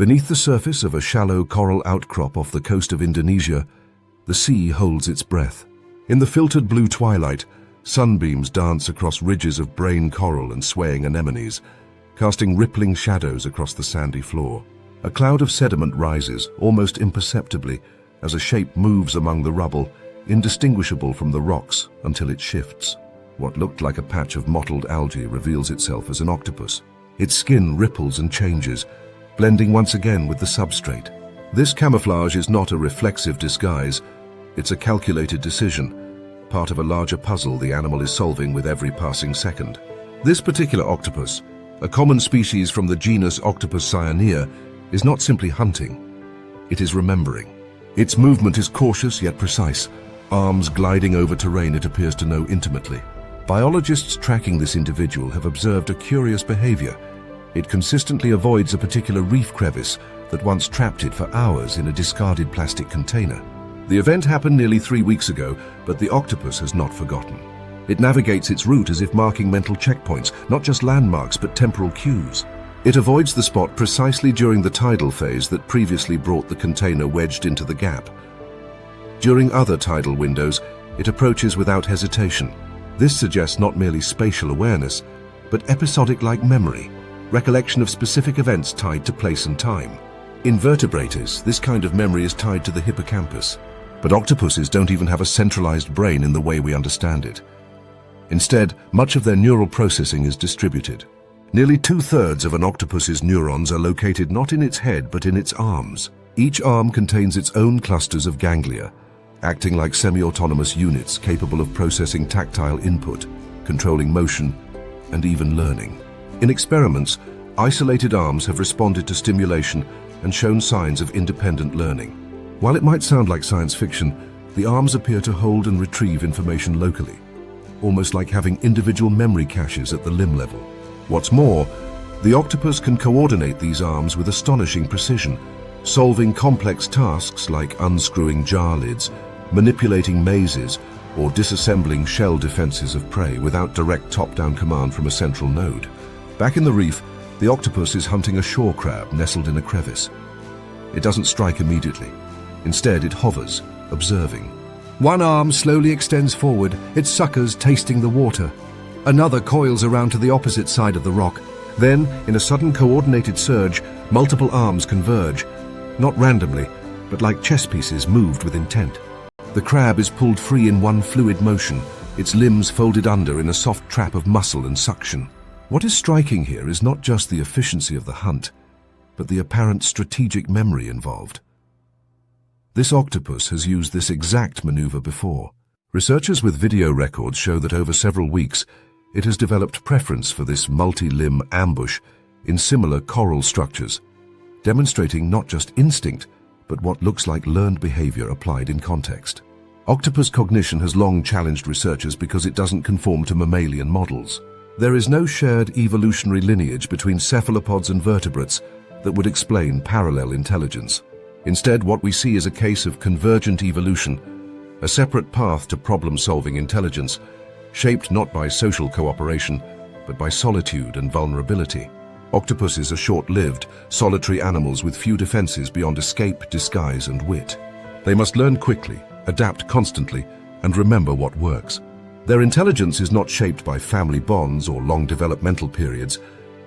Beneath the surface of a shallow coral outcrop off the coast of Indonesia, the sea holds its breath. In the filtered blue twilight, sunbeams dance across ridges of brain coral and swaying anemones, casting rippling shadows across the sandy floor. A cloud of sediment rises, almost imperceptibly, as a shape moves among the rubble, indistinguishable from the rocks until it shifts. What looked like a patch of mottled algae reveals itself as an octopus. Its skin ripples and changes, blending once again with the substrate. This camouflage is not a reflexive disguise, it's a calculated decision, part of a larger puzzle the animal is solving with every passing second. This particular octopus, a common species from the genus Octopus cyanea, is not simply hunting, it is remembering. Its movement is cautious yet precise, arms gliding over terrain it appears to know intimately. Biologists tracking this individual have observed a curious behavior. It consistently avoids a particular reef crevice that once trapped it for hours in a discarded plastic container. The event happened nearly 3 weeks ago, but the octopus has not forgotten. It navigates its route as if marking mental checkpoints, not just landmarks but temporal cues. It avoids the spot precisely during the tidal phase that previously brought the container wedged into the gap. During other tidal windows, it approaches without hesitation. This suggests not merely spatial awareness, but episodic-like memory, recollection of specific events tied to place and time. In vertebrates, this kind of memory is tied to the hippocampus, but octopuses don't even have a centralized brain in the way we understand it. Instead, much of their neural processing is distributed. Nearly 2/3 of an octopus's neurons are located not in its head but in its arms. Each arm contains its own clusters of ganglia, acting like semi-autonomous units capable of processing tactile input, controlling motion, and even learning. In experiments, isolated arms have responded to stimulation and shown signs of independent learning. While it might sound like science fiction, the arms appear to hold and retrieve information locally, almost like having individual memory caches at the limb level. What's more, the octopus can coordinate these arms with astonishing precision, solving complex tasks like unscrewing jar lids, manipulating mazes, or disassembling shell defenses of prey without direct top-down command from a central node. Back in the reef, the octopus is hunting a shore crab nestled in a crevice. It doesn't strike immediately. Instead, it hovers, observing. One arm slowly extends forward, its suckers tasting the water. Another coils around to the opposite side of the rock. Then, in a sudden coordinated surge, multiple arms converge, not randomly, but like chess pieces moved with intent. The crab is pulled free in one fluid motion, its limbs folded under in a soft trap of muscle and suction. What is striking here is not just the efficiency of the hunt, but the apparent strategic memory involved. This octopus has used this exact maneuver before. Researchers with video records show that over several weeks, it has developed preference for this multi-limb ambush in similar coral structures, demonstrating not just instinct, but what looks like learned behavior applied in context. Octopus cognition has long challenged researchers because it doesn't conform to mammalian models. There is no shared evolutionary lineage between cephalopods and vertebrates that would explain parallel intelligence. Instead, what we see is a case of convergent evolution, a separate path to problem-solving intelligence, shaped not by social cooperation, but by solitude and vulnerability. Octopuses are short-lived, solitary animals with few defenses beyond escape, disguise, and wit. They must learn quickly, adapt constantly, and remember what works. Their intelligence is not shaped by family bonds or long developmental periods,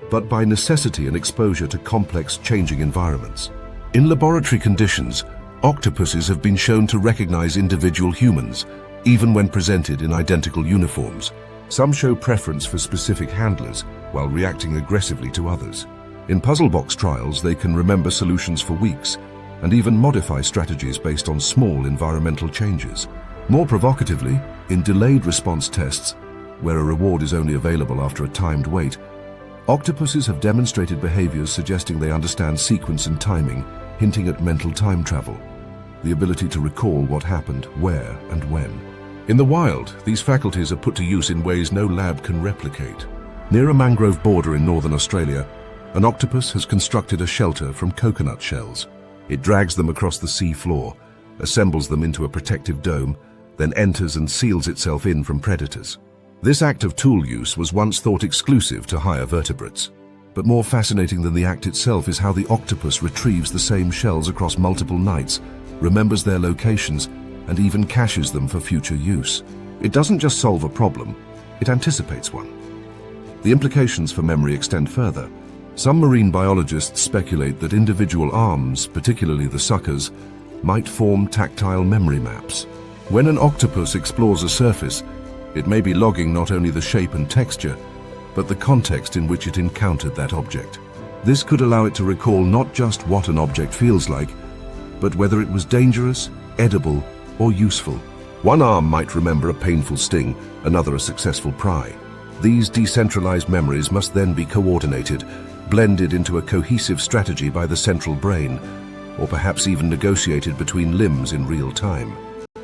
but by necessity and exposure to complex, changing environments. In laboratory conditions, octopuses have been shown to recognize individual humans, even when presented in identical uniforms. Some show preference for specific handlers, while reacting aggressively to others. In puzzle box trials, they can remember solutions for weeks, and even modify strategies based on small environmental changes. More provocatively, in delayed response tests, where a reward is only available after a timed wait, octopuses have demonstrated behaviors suggesting they understand sequence and timing, hinting at mental time travel, the ability to recall what happened, where, and when. In the wild, these faculties are put to use in ways no lab can replicate. Near a mangrove border in northern Australia, an octopus has constructed a shelter from coconut shells. It drags them across the sea floor, assembles them into a protective dome, then enters and seals itself in from predators. This act of tool use was once thought exclusive to higher vertebrates. But more fascinating than the act itself is how the octopus retrieves the same shells across multiple nights, remembers their locations, and even caches them for future use. It doesn't just solve a problem, it anticipates one. The implications for memory extend further. Some marine biologists speculate that individual arms, particularly the suckers, might form tactile memory maps. When an octopus explores a surface, it may be logging not only the shape and texture, but the context in which it encountered that object. This could allow it to recall not just what an object feels like, but whether it was dangerous, edible, or useful. One arm might remember a painful sting, another a successful pry. These decentralized memories must then be coordinated, blended into a cohesive strategy by the central brain, or perhaps even negotiated between limbs in real time.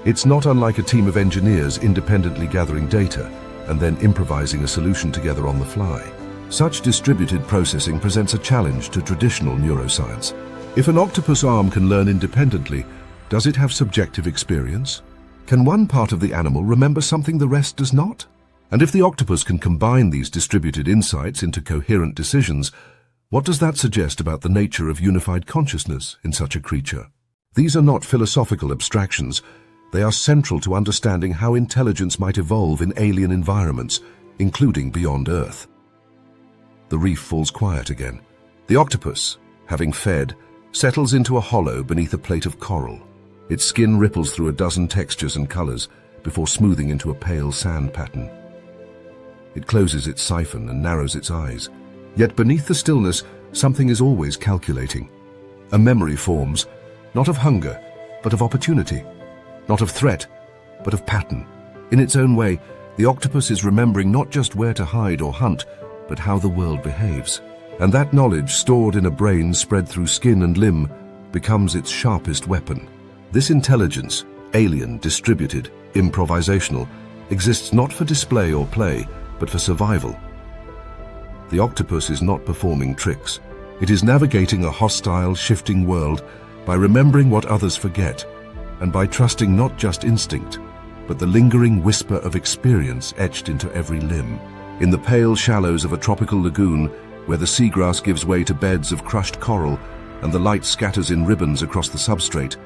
It's not unlike a team of engineers independently gathering data and then improvising a solution together on the fly. Such distributed processing presents a challenge to traditional neuroscience. If an octopus arm can learn independently, does it have subjective experience? Can one part of the animal remember something the rest does not? And if the octopus can combine these distributed insights into coherent decisions, what does that suggest about the nature of unified consciousness in such a creature? These are not philosophical abstractions. They are central to understanding how intelligence might evolve in alien environments, including beyond Earth. The reef falls quiet again. The octopus, having fed, settles into a hollow beneath a plate of coral. Its skin ripples through a dozen textures and colors before smoothing into a pale sand pattern. It closes its siphon and narrows its eyes. Yet beneath the stillness, something is always calculating. A memory forms, not of hunger, but of opportunity. Not of threat, but of pattern. In its own way, the octopus is remembering not just where to hide or hunt, but how the world behaves. And that knowledge, stored in a brain spread through skin and limb, becomes its sharpest weapon. This intelligence, alien, distributed, improvisational, exists not for display or play, but for survival. The octopus is not performing tricks. It is navigating a hostile, shifting world by remembering what others forget, and by trusting not just instinct, but the lingering whisper of experience etched into every limb. In the pale shallows of a tropical lagoon, where the seagrass gives way to beds of crushed coral and the light scatters in ribbons across the substrate,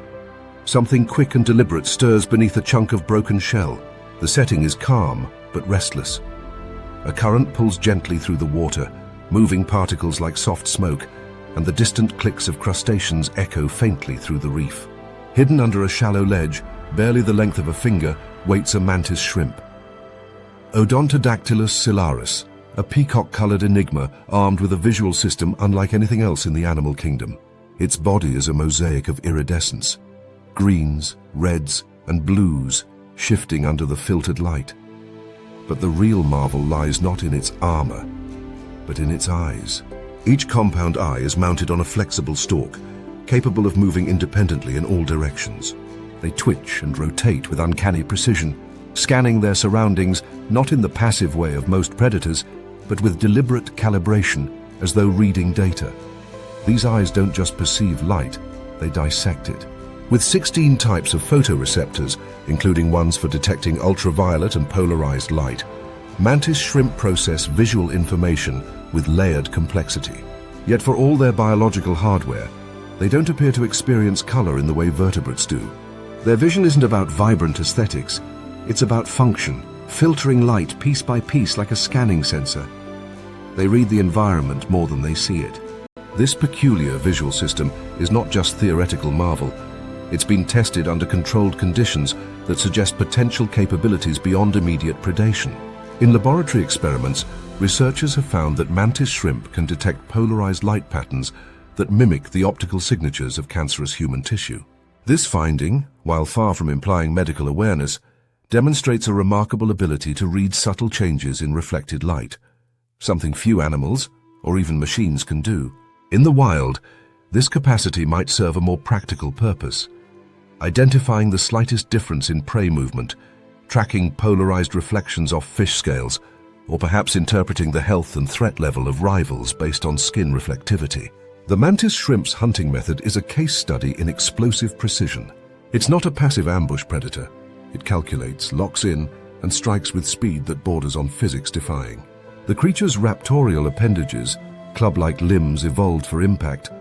something quick and deliberate stirs beneath a chunk of broken shell. The setting is calm, but restless. A current pulls gently through the water, moving particles like soft smoke, and the distant clicks of crustaceans echo faintly through the reef. Hidden under a shallow ledge, barely the length of a finger, waits a mantis shrimp. Odontodactylus ciliaris, a peacock-colored enigma armed with a visual system unlike anything else in the animal kingdom. Its body is a mosaic of iridescence, greens, reds, and blues shifting under the filtered light. But the real marvel lies not in its armor, but in its eyes. Each compound eye is mounted on a flexible stalk, capable of moving independently in all directions. They twitch and rotate with uncanny precision, scanning their surroundings not in the passive way of most predators, but with deliberate calibration, as though reading data. These eyes don't just perceive light, they dissect it. With 16 types of photoreceptors, including ones for detecting ultraviolet and polarized light, mantis shrimp process visual information with layered complexity. Yet for all their biological hardware, they don't appear to experience color in the way vertebrates do. Their vision isn't about vibrant aesthetics, it's about function, filtering light piece by piece like a scanning sensor. They read the environment more than they see it. This peculiar visual system is not just theoretical marvel, it's been tested under controlled conditions that suggest potential capabilities beyond immediate predation. In laboratory experiments, researchers have found that mantis shrimp can detect polarized light patterns that mimic the optical signatures of cancerous human tissue. This finding, while far from implying medical awareness, demonstrates a remarkable ability to read subtle changes in reflected light, something few animals, or even machines, can do. In the wild, this capacity might serve a more practical purpose, identifying the slightest difference in prey movement, tracking polarized reflections off fish scales, or perhaps interpreting the health and threat level of rivals based on skin reflectivity. The mantis shrimp's hunting method is a case study in explosive precision. It's not a passive ambush predator. It calculates, locks in, and strikes with speed that borders on physics-defying. The creature's raptorial appendages, club-like limbs evolved for impact,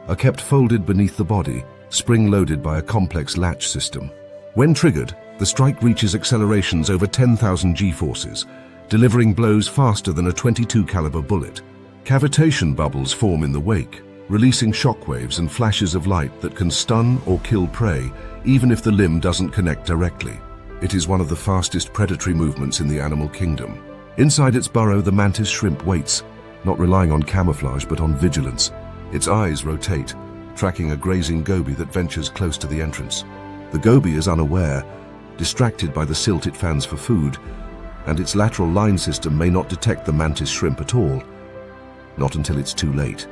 are kept folded beneath the body, spring-loaded by a complex latch system. When triggered, the strike reaches accelerations over 10,000 g-forces, delivering blows faster than a .22 caliber bullet. Cavitation bubbles form in the wake, releasing shockwaves and flashes of light that can stun or kill prey, even if the limb doesn't connect directly. It is one of the fastest predatory movements in the animal kingdom. Inside its burrow, the mantis shrimp waits, not relying on camouflage but on vigilance. Its eyes rotate, tracking a grazing goby that ventures close to the entrance. The goby is unaware, distracted by the silt it fans for food, and its lateral line system may not detect the mantis shrimp at all. Not until it's too late.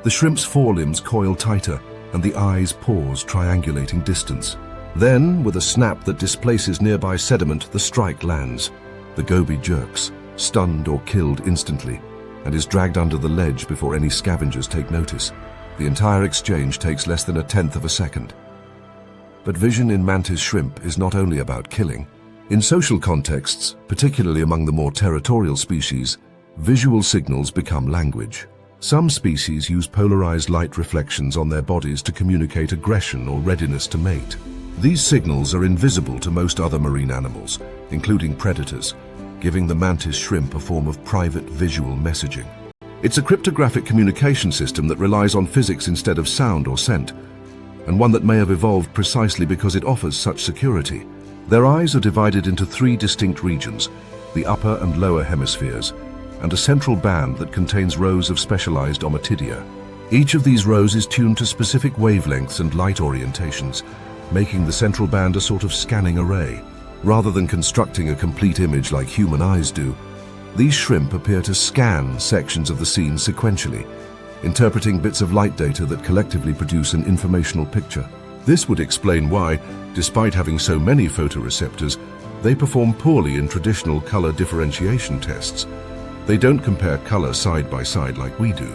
The shrimp's forelimbs coil tighter, and the eyes pause, triangulating distance. Then, with a snap that displaces nearby sediment, the strike lands. The goby jerks, stunned or killed instantly, and is dragged under the ledge before any scavengers take notice. The entire exchange takes less than a tenth of a second. But vision in mantis shrimp is not only about killing. In social contexts, particularly among the more territorial species, visual signals become language. Some species use polarized light reflections on their bodies to communicate aggression or readiness to mate. These signals are invisible to most other marine animals, including predators, giving the mantis shrimp a form of private visual messaging. It's a cryptographic communication system that relies on physics instead of sound or scent, and one that may have evolved precisely because it offers such security. Their eyes are divided into three distinct regions, the upper and lower hemispheres, and a central band that contains rows of specialized ommatidia. Each of these rows is tuned to specific wavelengths and light orientations, making the central band a sort of scanning array. Rather than constructing a complete image like human eyes do, these shrimp appear to scan sections of the scene sequentially, interpreting bits of light data that collectively produce an informational picture. This would explain why, despite having so many photoreceptors, they perform poorly in traditional color differentiation tests. They don't compare color side by side like we do.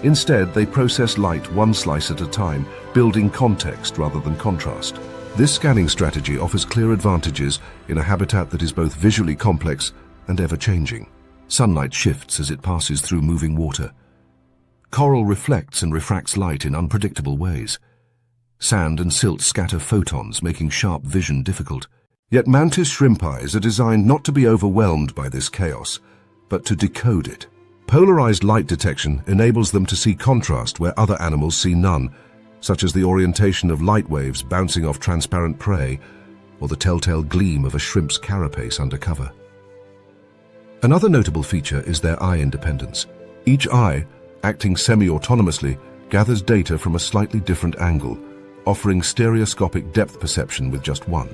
Instead, they process light one slice at a time, building context rather than contrast. This scanning strategy offers clear advantages in a habitat that is both visually complex and ever-changing. Sunlight shifts as it passes through moving water. Coral reflects and refracts light in unpredictable ways. Sand and silt scatter photons, making sharp vision difficult. Yet mantis shrimp eyes are designed not to be overwhelmed by this chaos, but to decode it. Polarized light detection enables them to see contrast where other animals see none, such as the orientation of light waves bouncing off transparent prey, or the telltale gleam of a shrimp's carapace under cover. Another notable feature is their eye independence. Each eye, acting semi-autonomously, gathers data from a slightly different angle, offering stereoscopic depth perception with just one.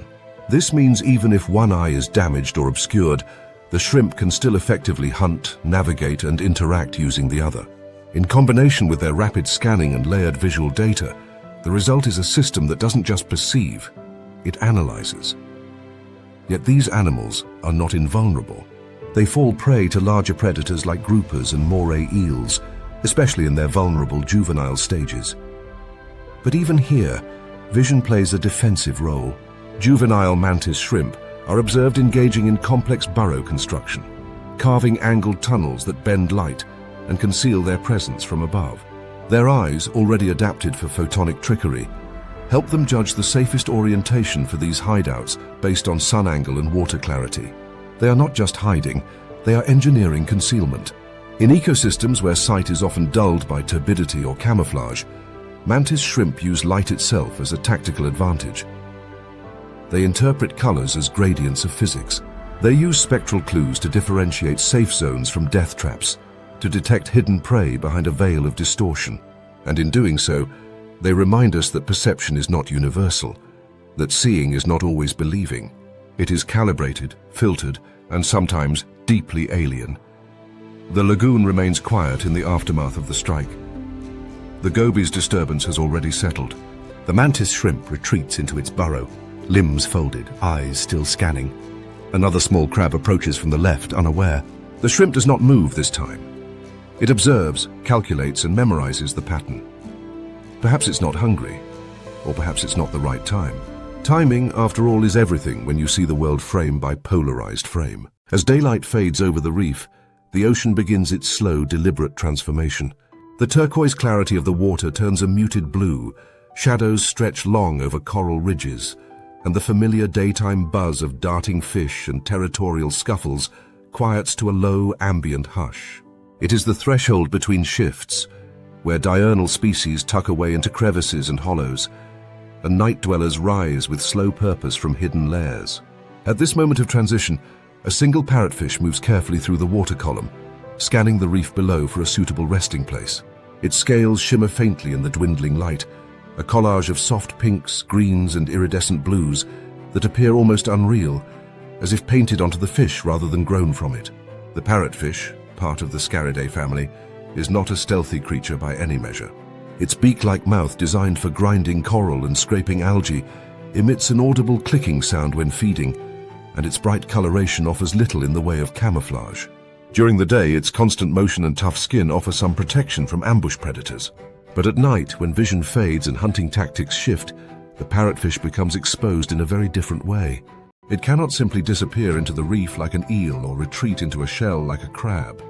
This means even if one eye is damaged or obscured, the shrimp can still effectively hunt, navigate, and interact using the other. In combination with their rapid scanning and layered visual data, the result is a system that doesn't just perceive, it analyzes. Yet these animals are not invulnerable. They fall prey to larger predators like groupers and moray eels, especially in their vulnerable juvenile stages. But even here, vision plays a defensive role. Juvenile mantis shrimp are observed engaging in complex burrow construction, carving angled tunnels that bend light and conceal their presence from above. Their eyes, already adapted for photonic trickery, help them judge the safest orientation for these hideouts based on sun angle and water clarity. They are not just hiding, they are engineering concealment. In ecosystems where sight is often dulled by turbidity or camouflage, mantis shrimp use light itself as a tactical advantage. They interpret colors as gradients of physics. They use spectral clues to differentiate safe zones from death traps, to detect hidden prey behind a veil of distortion. And in doing so, they remind us that perception is not universal, that seeing is not always believing. It is calibrated, filtered, and sometimes deeply alien. The lagoon remains quiet in the aftermath of the strike. The goby's disturbance has already settled. The mantis shrimp retreats into its burrow, limbs folded, eyes still scanning. Another small crab approaches from the left, unaware. The shrimp does not move this time. It observes, calculates, and memorizes the pattern. Perhaps it's not hungry, or perhaps it's not the right time. Timing, after all, is everything when you see the world frame by polarized frame. As daylight fades over the reef, the ocean begins its slow, deliberate transformation. The turquoise clarity of the water turns a muted blue, shadows stretch long over coral ridges, and the familiar daytime buzz of darting fish and territorial scuffles quiets to a low ambient hush. It is the threshold between shifts, where diurnal species tuck away into crevices and hollows, and night dwellers rise with slow purpose from hidden lairs. At this moment of transition, a single parrotfish moves carefully through the water column, scanning the reef below for a suitable resting place. Its scales shimmer faintly in the dwindling light, a collage of soft pinks, greens, and iridescent blues that appear almost unreal, as if painted onto the fish rather than grown from it. The parrotfish, part of the Scaridae family, is not a stealthy creature by any measure. Its beak-like mouth, designed for grinding coral and scraping algae, emits an audible clicking sound when feeding, and its bright coloration offers little in the way of camouflage. During the day, its constant motion and tough skin offer some protection from ambush predators. But at night, when vision fades and hunting tactics shift, the parrotfish becomes exposed in a very different way. It cannot simply disappear into the reef like an eel or retreat into a shell like a crab.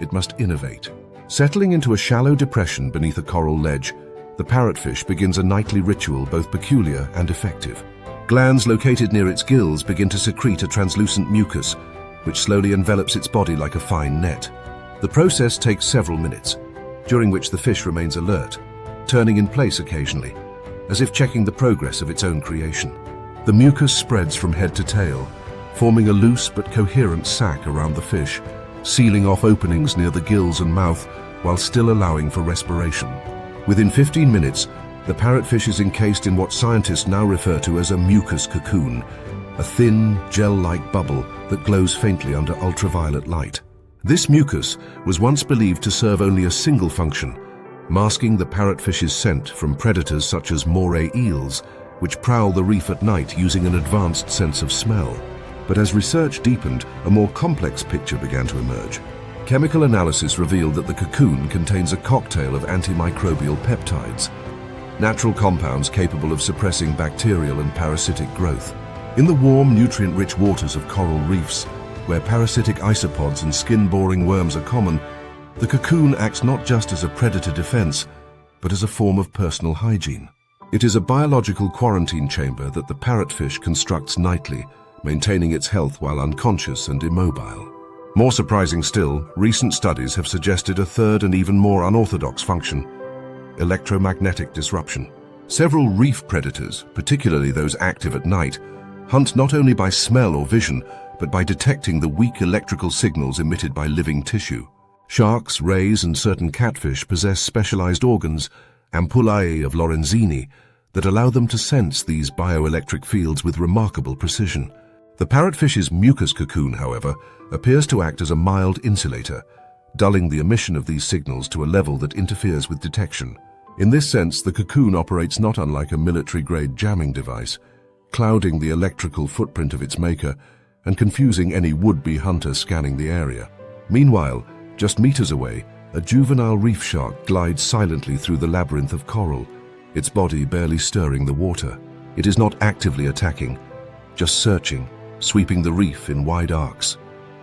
It must innovate. Settling into a shallow depression beneath a coral ledge, the parrotfish begins a nightly ritual both peculiar and effective. Glands located near its gills begin to secrete a translucent mucus, which slowly envelops its body like a fine net. The process takes several minutes, during which the fish remains alert, turning in place occasionally, as if checking the progress of its own creation. The mucus spreads from head to tail, forming a loose but coherent sac around the fish, sealing off openings near the gills and mouth while still allowing for respiration. Within 15 minutes, the parrotfish is encased in what scientists now refer to as a mucus cocoon, a thin, gel-like bubble that glows faintly under ultraviolet light. This mucus was once believed to serve only a single function, masking the parrotfish's scent from predators such as moray eels, which prowl the reef at night using an advanced sense of smell. But as research deepened, a more complex picture began to emerge. Chemical analysis revealed that the cocoon contains a cocktail of antimicrobial peptides, natural compounds capable of suppressing bacterial and parasitic growth. In the warm, nutrient-rich waters of coral reefs, where parasitic isopods and skin-boring worms are common, the cocoon acts not just as a predator defense, but as a form of personal hygiene. It is a biological quarantine chamber that the parrotfish constructs nightly, maintaining its health while unconscious and immobile. More surprising still, recent studies have suggested a third and even more unorthodox function: electromagnetic disruption. Several reef predators, particularly those active at night, hunt not only by smell or vision, but by detecting the weak electrical signals emitted by living tissue. Sharks, rays, and certain catfish possess specialized organs, ampullae of Lorenzini, that allow them to sense these bioelectric fields with remarkable precision. The parrotfish's mucus cocoon, however, appears to act as a mild insulator, dulling the emission of these signals to a level that interferes with detection. In this sense, the cocoon operates not unlike a military-grade jamming device, clouding the electrical footprint of its maker and confusing any would-be hunter scanning the area. Meanwhile, just meters away, a juvenile reef shark glides silently through the labyrinth of coral, its body barely stirring the water. It is not actively attacking, just searching, sweeping the reef in wide arcs,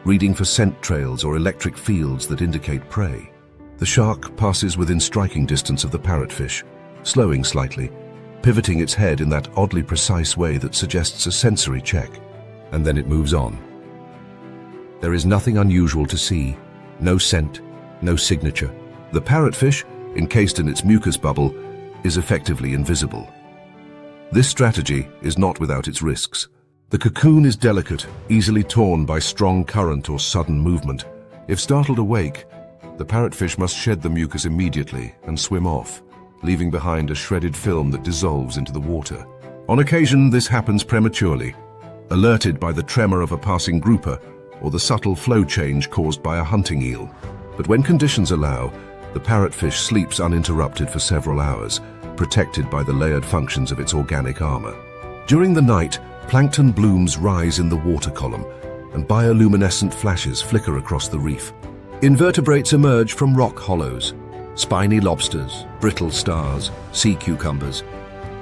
reading for scent trails or electric fields that indicate prey. The shark passes within striking distance of the parrotfish, slowing slightly, pivoting its head in that oddly precise way that suggests a sensory check, and then it moves on. There is nothing unusual to see, no scent, no signature. The parrotfish, encased in its mucus bubble, is effectively invisible. This strategy is not without its risks. The cocoon is delicate, easily torn by strong current or sudden movement. If startled awake, the parrotfish must shed the mucus immediately and swim off, leaving behind a shredded film that dissolves into the water. On occasion, this happens prematurely, alerted by the tremor of a passing grouper or the subtle flow change caused by a hunting eel. But when conditions allow, the parrotfish sleeps uninterrupted for several hours, protected by the layered functions of its organic armor. During the night, plankton blooms rise in the water column, and bioluminescent flashes flicker across the reef. Invertebrates emerge from rock hollows: spiny lobsters, brittle stars, sea cucumbers,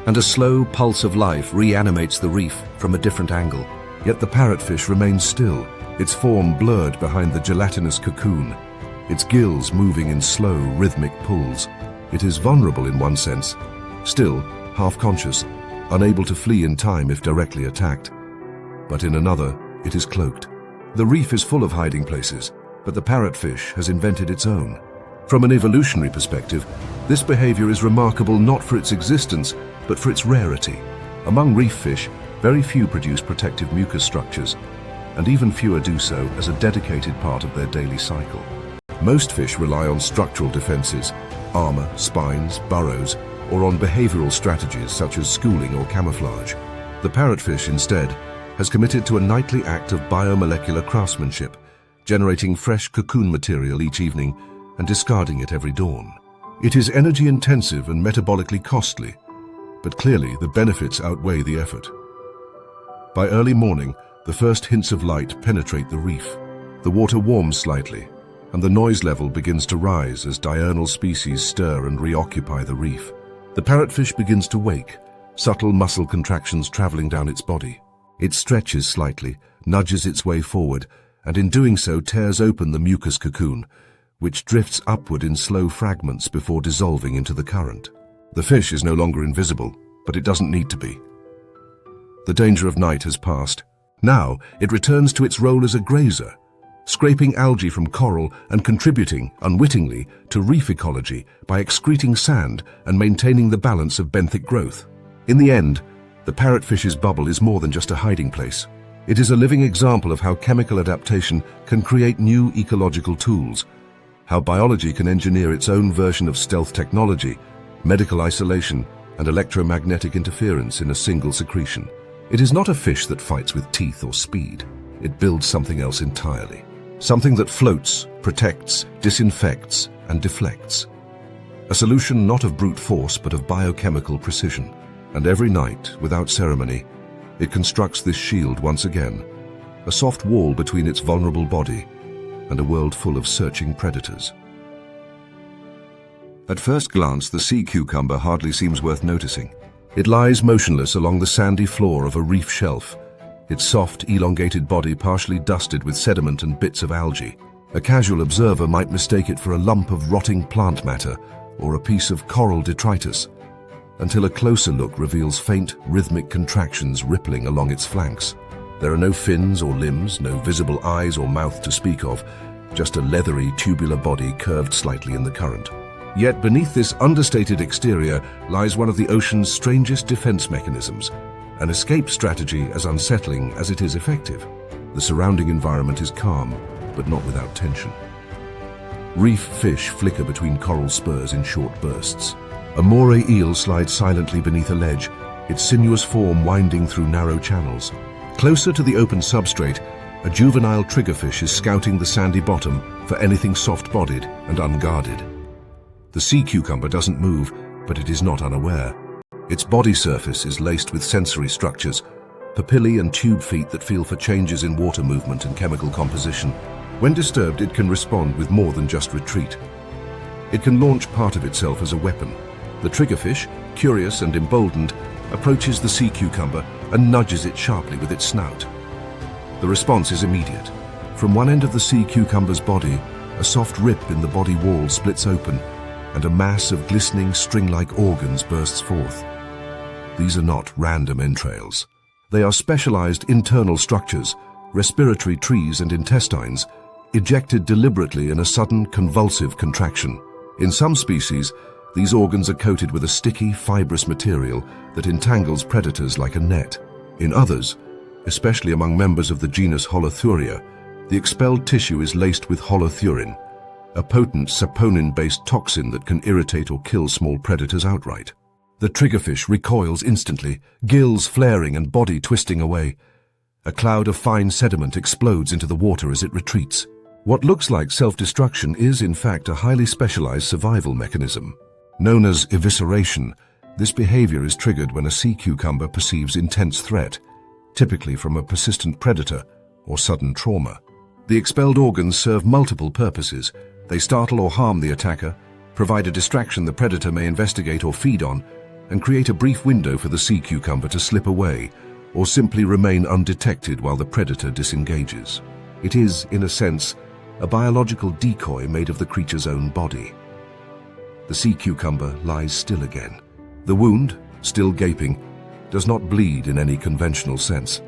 and a slow pulse of life reanimates the reef from a different angle. Yet the parrotfish remains still, its form blurred behind the gelatinous cocoon, its gills moving in slow, rhythmic pulls. It is vulnerable in one sense, still half-conscious, unable to flee in time if directly attacked. But in another, it is cloaked. The reef is full of hiding places, but the parrotfish has invented its own. From an evolutionary perspective, this behavior is remarkable not for its existence, but for its rarity. Among reef fish, very few produce protective mucus structures, and even fewer do so as a dedicated part of their daily cycle. Most fish rely on structural defenses, armor, spines, burrows, or on behavioral strategies such as schooling or camouflage. The parrotfish, instead, has committed to a nightly act of biomolecular craftsmanship, generating fresh cocoon material each evening and discarding it every dawn. It is energy-intensive and metabolically costly, but clearly the benefits outweigh the effort. By early morning, the first hints of light penetrate the reef. The water warms slightly, and the noise level begins to rise as diurnal species stir and reoccupy the reef. The parrotfish begins to wake, subtle muscle contractions traveling down its body. It stretches slightly, nudges its way forward, and in doing so tears open the mucus cocoon, which drifts upward in slow fragments before dissolving into the current. The fish is no longer invisible, but it doesn't need to be. The danger of night has passed. Now it returns to its role as a grazer, scraping algae from coral and contributing, unwittingly, to reef ecology by excreting sand and maintaining the balance of benthic growth. In the end, the parrotfish's bubble is more than just a hiding place. It is a living example of how chemical adaptation can create new ecological tools, how biology can engineer its own version of stealth technology, medical isolation, and electromagnetic interference in a single secretion. It is not a fish that fights with teeth or speed. It builds something else entirely. Something that floats, protects, disinfects, and deflects. A solution not of brute force, but of biochemical precision. And every night, without ceremony, it constructs this shield once again, a soft wall between its vulnerable body and a world full of searching predators. At first glance, the sea cucumber hardly seems worth noticing. It lies motionless along the sandy floor of a reef shelf, its soft, elongated body partially dusted with sediment and bits of algae. A casual observer might mistake it for a lump of rotting plant matter or a piece of coral detritus, until a closer look reveals faint, rhythmic contractions rippling along its flanks. There are no fins or limbs, no visible eyes or mouth to speak of, just a leathery, tubular body curved slightly in the current. Yet beneath this understated exterior lies one of the ocean's strangest defense mechanisms, an escape strategy as unsettling as it is effective. The surrounding environment is calm, but not without tension. Reef fish flicker between coral spurs in short bursts. A moray eel slides silently beneath a ledge, its sinuous form winding through narrow channels. Closer to the open substrate, a juvenile triggerfish is scouting the sandy bottom for anything soft-bodied and unguarded. The sea cucumber doesn't move, but it is not unaware. Its body surface is laced with sensory structures, papillae and tube feet that feel for changes in water movement and chemical composition. When disturbed, it can respond with more than just retreat. It can launch part of itself as a weapon. The triggerfish, curious and emboldened, approaches the sea cucumber and nudges it sharply with its snout. The response is immediate. From one end of the sea cucumber's body, a soft rip in the body wall splits open, and a mass of glistening string-like organs bursts forth. These are not random entrails. They are specialized internal structures, respiratory trees and intestines, ejected deliberately in a sudden convulsive contraction. In some species, these organs are coated with a sticky, fibrous material that entangles predators like a net. In others, especially among members of the genus Holothuria, the expelled tissue is laced with holothurin, a potent saponin-based toxin that can irritate or kill small predators outright. The triggerfish recoils instantly, gills flaring and body twisting away. A cloud of fine sediment explodes into the water as it retreats. What looks like self-destruction is, in fact, a highly specialized survival mechanism. Known as evisceration, this behavior is triggered when a sea cucumber perceives intense threat, typically from a persistent predator or sudden trauma. The expelled organs serve multiple purposes. They startle or harm the attacker, provide a distraction the predator may investigate or feed on, and create a brief window for the sea cucumber to slip away or simply remain undetected while the predator disengages. It is, in a sense, a biological decoy made of the creature's own body. The sea cucumber lies still again. The wound, still gaping, does not bleed in any conventional sense.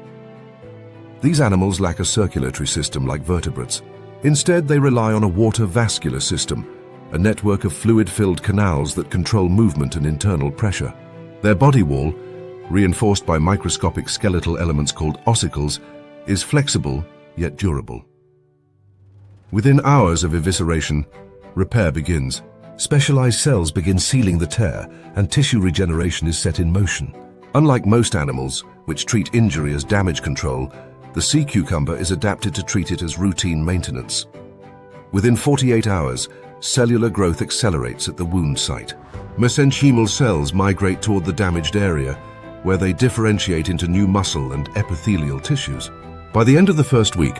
These animals lack a circulatory system like vertebrates. Instead, they rely on a water vascular system, a network of fluid-filled canals that control movement and internal pressure. Their body wall, reinforced by microscopic skeletal elements called ossicles, is flexible yet durable. Within hours of evisceration, repair begins. Specialized cells begin sealing the tear, and tissue regeneration is set in motion. Unlike most animals, which treat injury as damage control, the sea cucumber is adapted to treat it as routine maintenance. Within 48 hours, cellular growth accelerates at the wound site. Mesenchymal cells migrate toward the damaged area, where they differentiate into new muscle and epithelial tissues. By the end of the first week,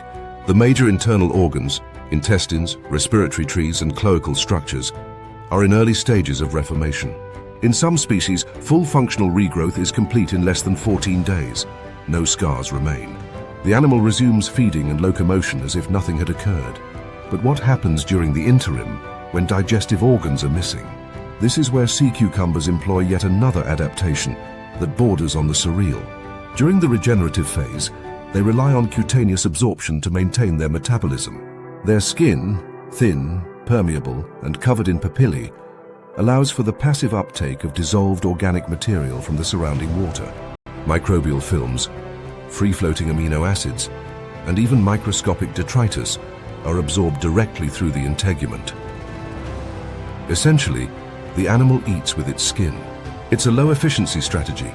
the major internal organs, intestines, respiratory trees, and cloacal structures, are in early stages of reformation. In some species, full functional regrowth is complete in less than 14 days. No scars remain. The animal resumes feeding and locomotion as if nothing had occurred. But what happens during the interim, when digestive organs are missing? This is where sea cucumbers employ yet another adaptation that borders on the surreal. During the regenerative phase, they rely on cutaneous absorption to maintain their metabolism. Their skin, thin, permeable, and covered in papillae, allows for the passive uptake of dissolved organic material from the surrounding water. Microbial films, free-floating amino acids, and even microscopic detritus are absorbed directly through the integument. Essentially, the animal eats with its skin. It's a low-efficiency strategy,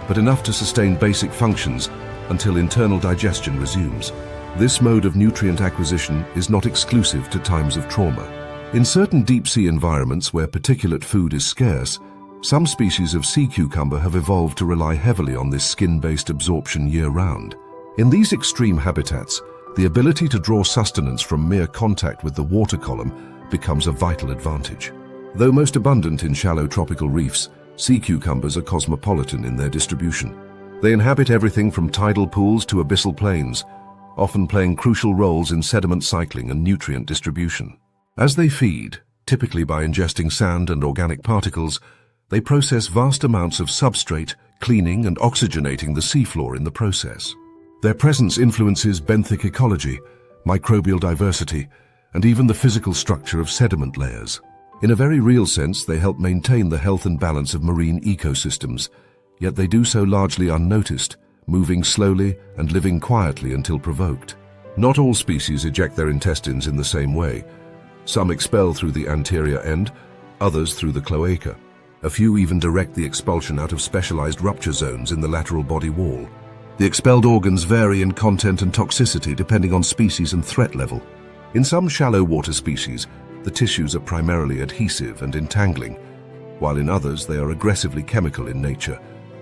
but enough to sustain basic functions until internal digestion resumes. This mode of nutrient acquisition is not exclusive to times of trauma. In certain deep-sea environments where particulate food is scarce, some species of sea cucumber have evolved to rely heavily on this skin-based absorption year-round. In these extreme habitats, the ability to draw sustenance from mere contact with the water column becomes a vital advantage. Though most abundant in shallow tropical reefs, sea cucumbers are cosmopolitan in their distribution. They inhabit everything from tidal pools to abyssal plains, often playing crucial roles in sediment cycling and nutrient distribution. As they feed, typically by ingesting sand and organic particles, they process vast amounts of substrate, cleaning and oxygenating the seafloor in the process. Their presence influences benthic ecology, microbial diversity, and even the physical structure of sediment layers. In a very real sense, they help maintain the health and balance of marine ecosystems, yet they do so largely unnoticed, moving slowly and living quietly until provoked. Not all species eject their intestines in the same way. Some expel through the anterior end, others through the cloaca. A few even direct the expulsion out of specialized rupture zones in the lateral body wall. The expelled organs vary in content and toxicity depending on species and threat level. In some shallow water species, the tissues are primarily adhesive and entangling, while in others they are aggressively chemical in nature,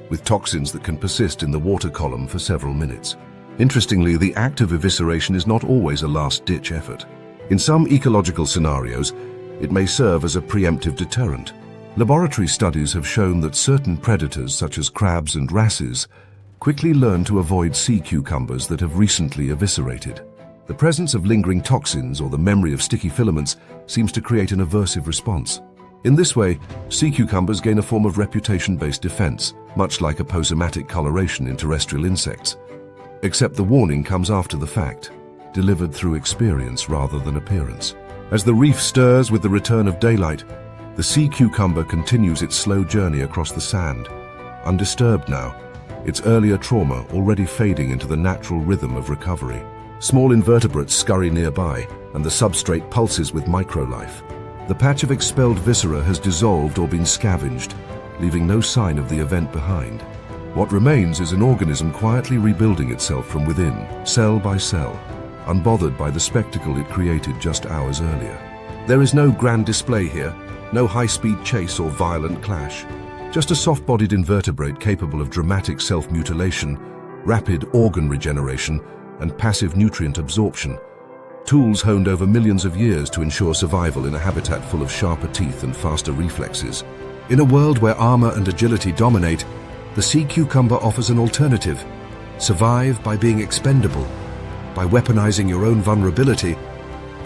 with toxins that can persist in the water column for several minutes. Interestingly, the act of evisceration is not always a last-ditch effort. In some ecological scenarios, it may serve as a preemptive deterrent. Laboratory studies have shown that certain predators, such as crabs and wrasses, quickly learn to avoid sea cucumbers that have recently eviscerated. The presence of lingering toxins or the memory of sticky filaments seems to create an aversive response. In this way, sea cucumbers gain a form of reputation-based defense, much like aposematic coloration in terrestrial insects. Except the warning comes after the fact, delivered through experience rather than appearance. As the reef stirs with the return of daylight, the sea cucumber continues its slow journey across the sand. Undisturbed now, its earlier trauma already fading into the natural rhythm of recovery. Small invertebrates scurry nearby, and the substrate pulses with microlife. The patch of expelled viscera has dissolved or been scavenged, leaving no sign of the event behind. What remains is an organism quietly rebuilding itself from within, cell by cell, unbothered by the spectacle it created just hours earlier. There is no grand display here, no high-speed chase or violent clash. Just a soft-bodied invertebrate capable of dramatic self-mutilation, rapid organ regeneration, and passive nutrient absorption. Tools honed over millions of years to ensure survival in a habitat full of sharper teeth and faster reflexes. In a world where armor and agility dominate, the sea cucumber offers an alternative. Survive by being expendable, by weaponizing your own vulnerability,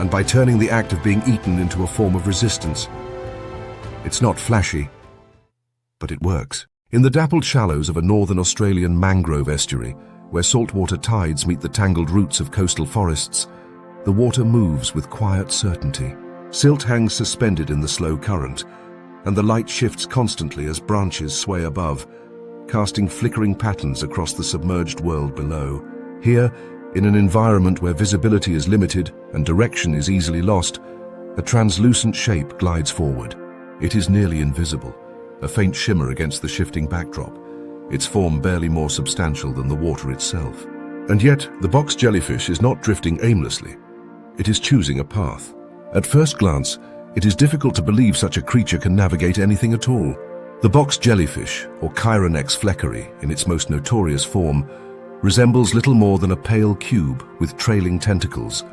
and by turning the act of being eaten into a form of resistance. It's not flashy, but it works. In the dappled shallows of a northern Australian mangrove estuary, where saltwater tides meet the tangled roots of coastal forests, the water moves with quiet certainty. Silt hangs suspended in the slow current, and the light shifts constantly as branches sway above, casting flickering patterns across the submerged world below. Here, in an environment where visibility is limited and direction is easily lost, a translucent shape glides forward. It is nearly invisible, a faint shimmer against the shifting backdrop, its form barely more substantial than the water itself. And yet, the box jellyfish is not drifting aimlessly. It is choosing a path. At first glance, it is difficult to believe such a creature can navigate anything at all. The box jellyfish, or Chironex fleckeri in its most notorious form, resembles little more than a pale cube with trailing tentacles,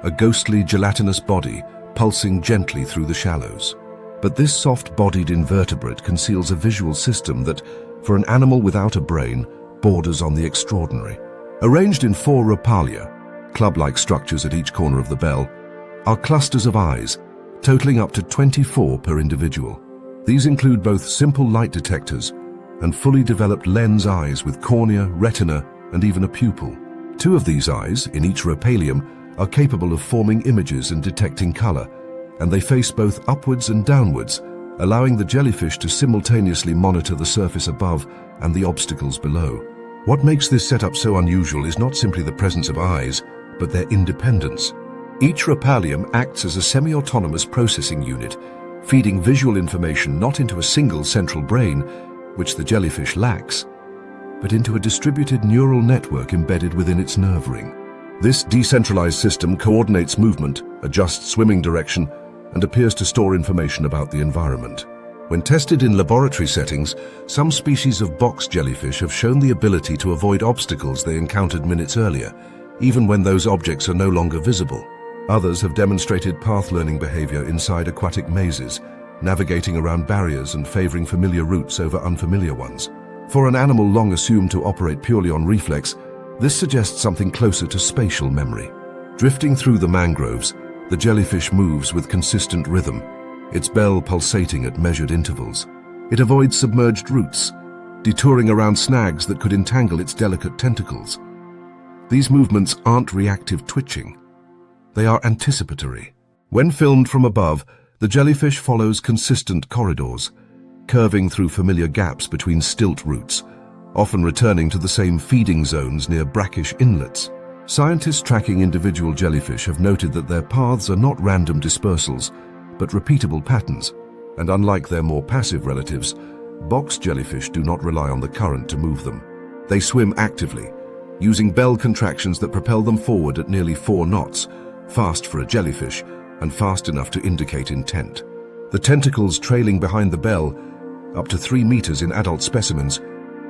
a ghostly gelatinous body pulsing gently through the shallows. But this soft-bodied invertebrate conceals a visual system that, for an animal without a brain, borders on the extraordinary. Arranged in 4 rhopalia, club-like structures at each corner of the bell, are clusters of eyes, totaling up to 24 per individual. These include both simple light detectors and fully developed lens eyes with cornea, retina, and even a pupil. 2 of these eyes, in each rhopalium, are capable of forming images and detecting color, and they face both upwards and downwards, allowing the jellyfish to simultaneously monitor the surface above and the obstacles below. What makes this setup so unusual is not simply the presence of eyes, but their independence. Each rhopalium acts as a semi-autonomous processing unit, feeding visual information not into a single central brain, which the jellyfish lacks, but into a distributed neural network embedded within its nerve ring. This decentralized system coordinates movement, adjusts swimming direction, and appears to store information about the environment. When tested in laboratory settings, some species of box jellyfish have shown the ability to avoid obstacles they encountered minutes earlier, even when those objects are no longer visible. Others have demonstrated path-learning behavior inside aquatic mazes, navigating around barriers and favoring familiar routes over unfamiliar ones. For an animal long assumed to operate purely on reflex, this suggests something closer to spatial memory. Drifting through the mangroves, the jellyfish moves with consistent rhythm, its bell pulsating at measured intervals. It avoids submerged roots, detouring around snags that could entangle its delicate tentacles. These movements aren't reactive twitching. They are anticipatory. When filmed from above, the jellyfish follows consistent corridors, curving through familiar gaps between stilt roots, often returning to the same feeding zones near brackish inlets. Scientists tracking individual jellyfish have noted that their paths are not random dispersals, but repeatable patterns, and unlike their more passive relatives, box jellyfish do not rely on the current to move them. They swim actively, using bell contractions that propel them forward at nearly 4 knots, fast for a jellyfish and fast enough to indicate intent. The tentacles trailing behind the bell, up to 3 meters in adult specimens,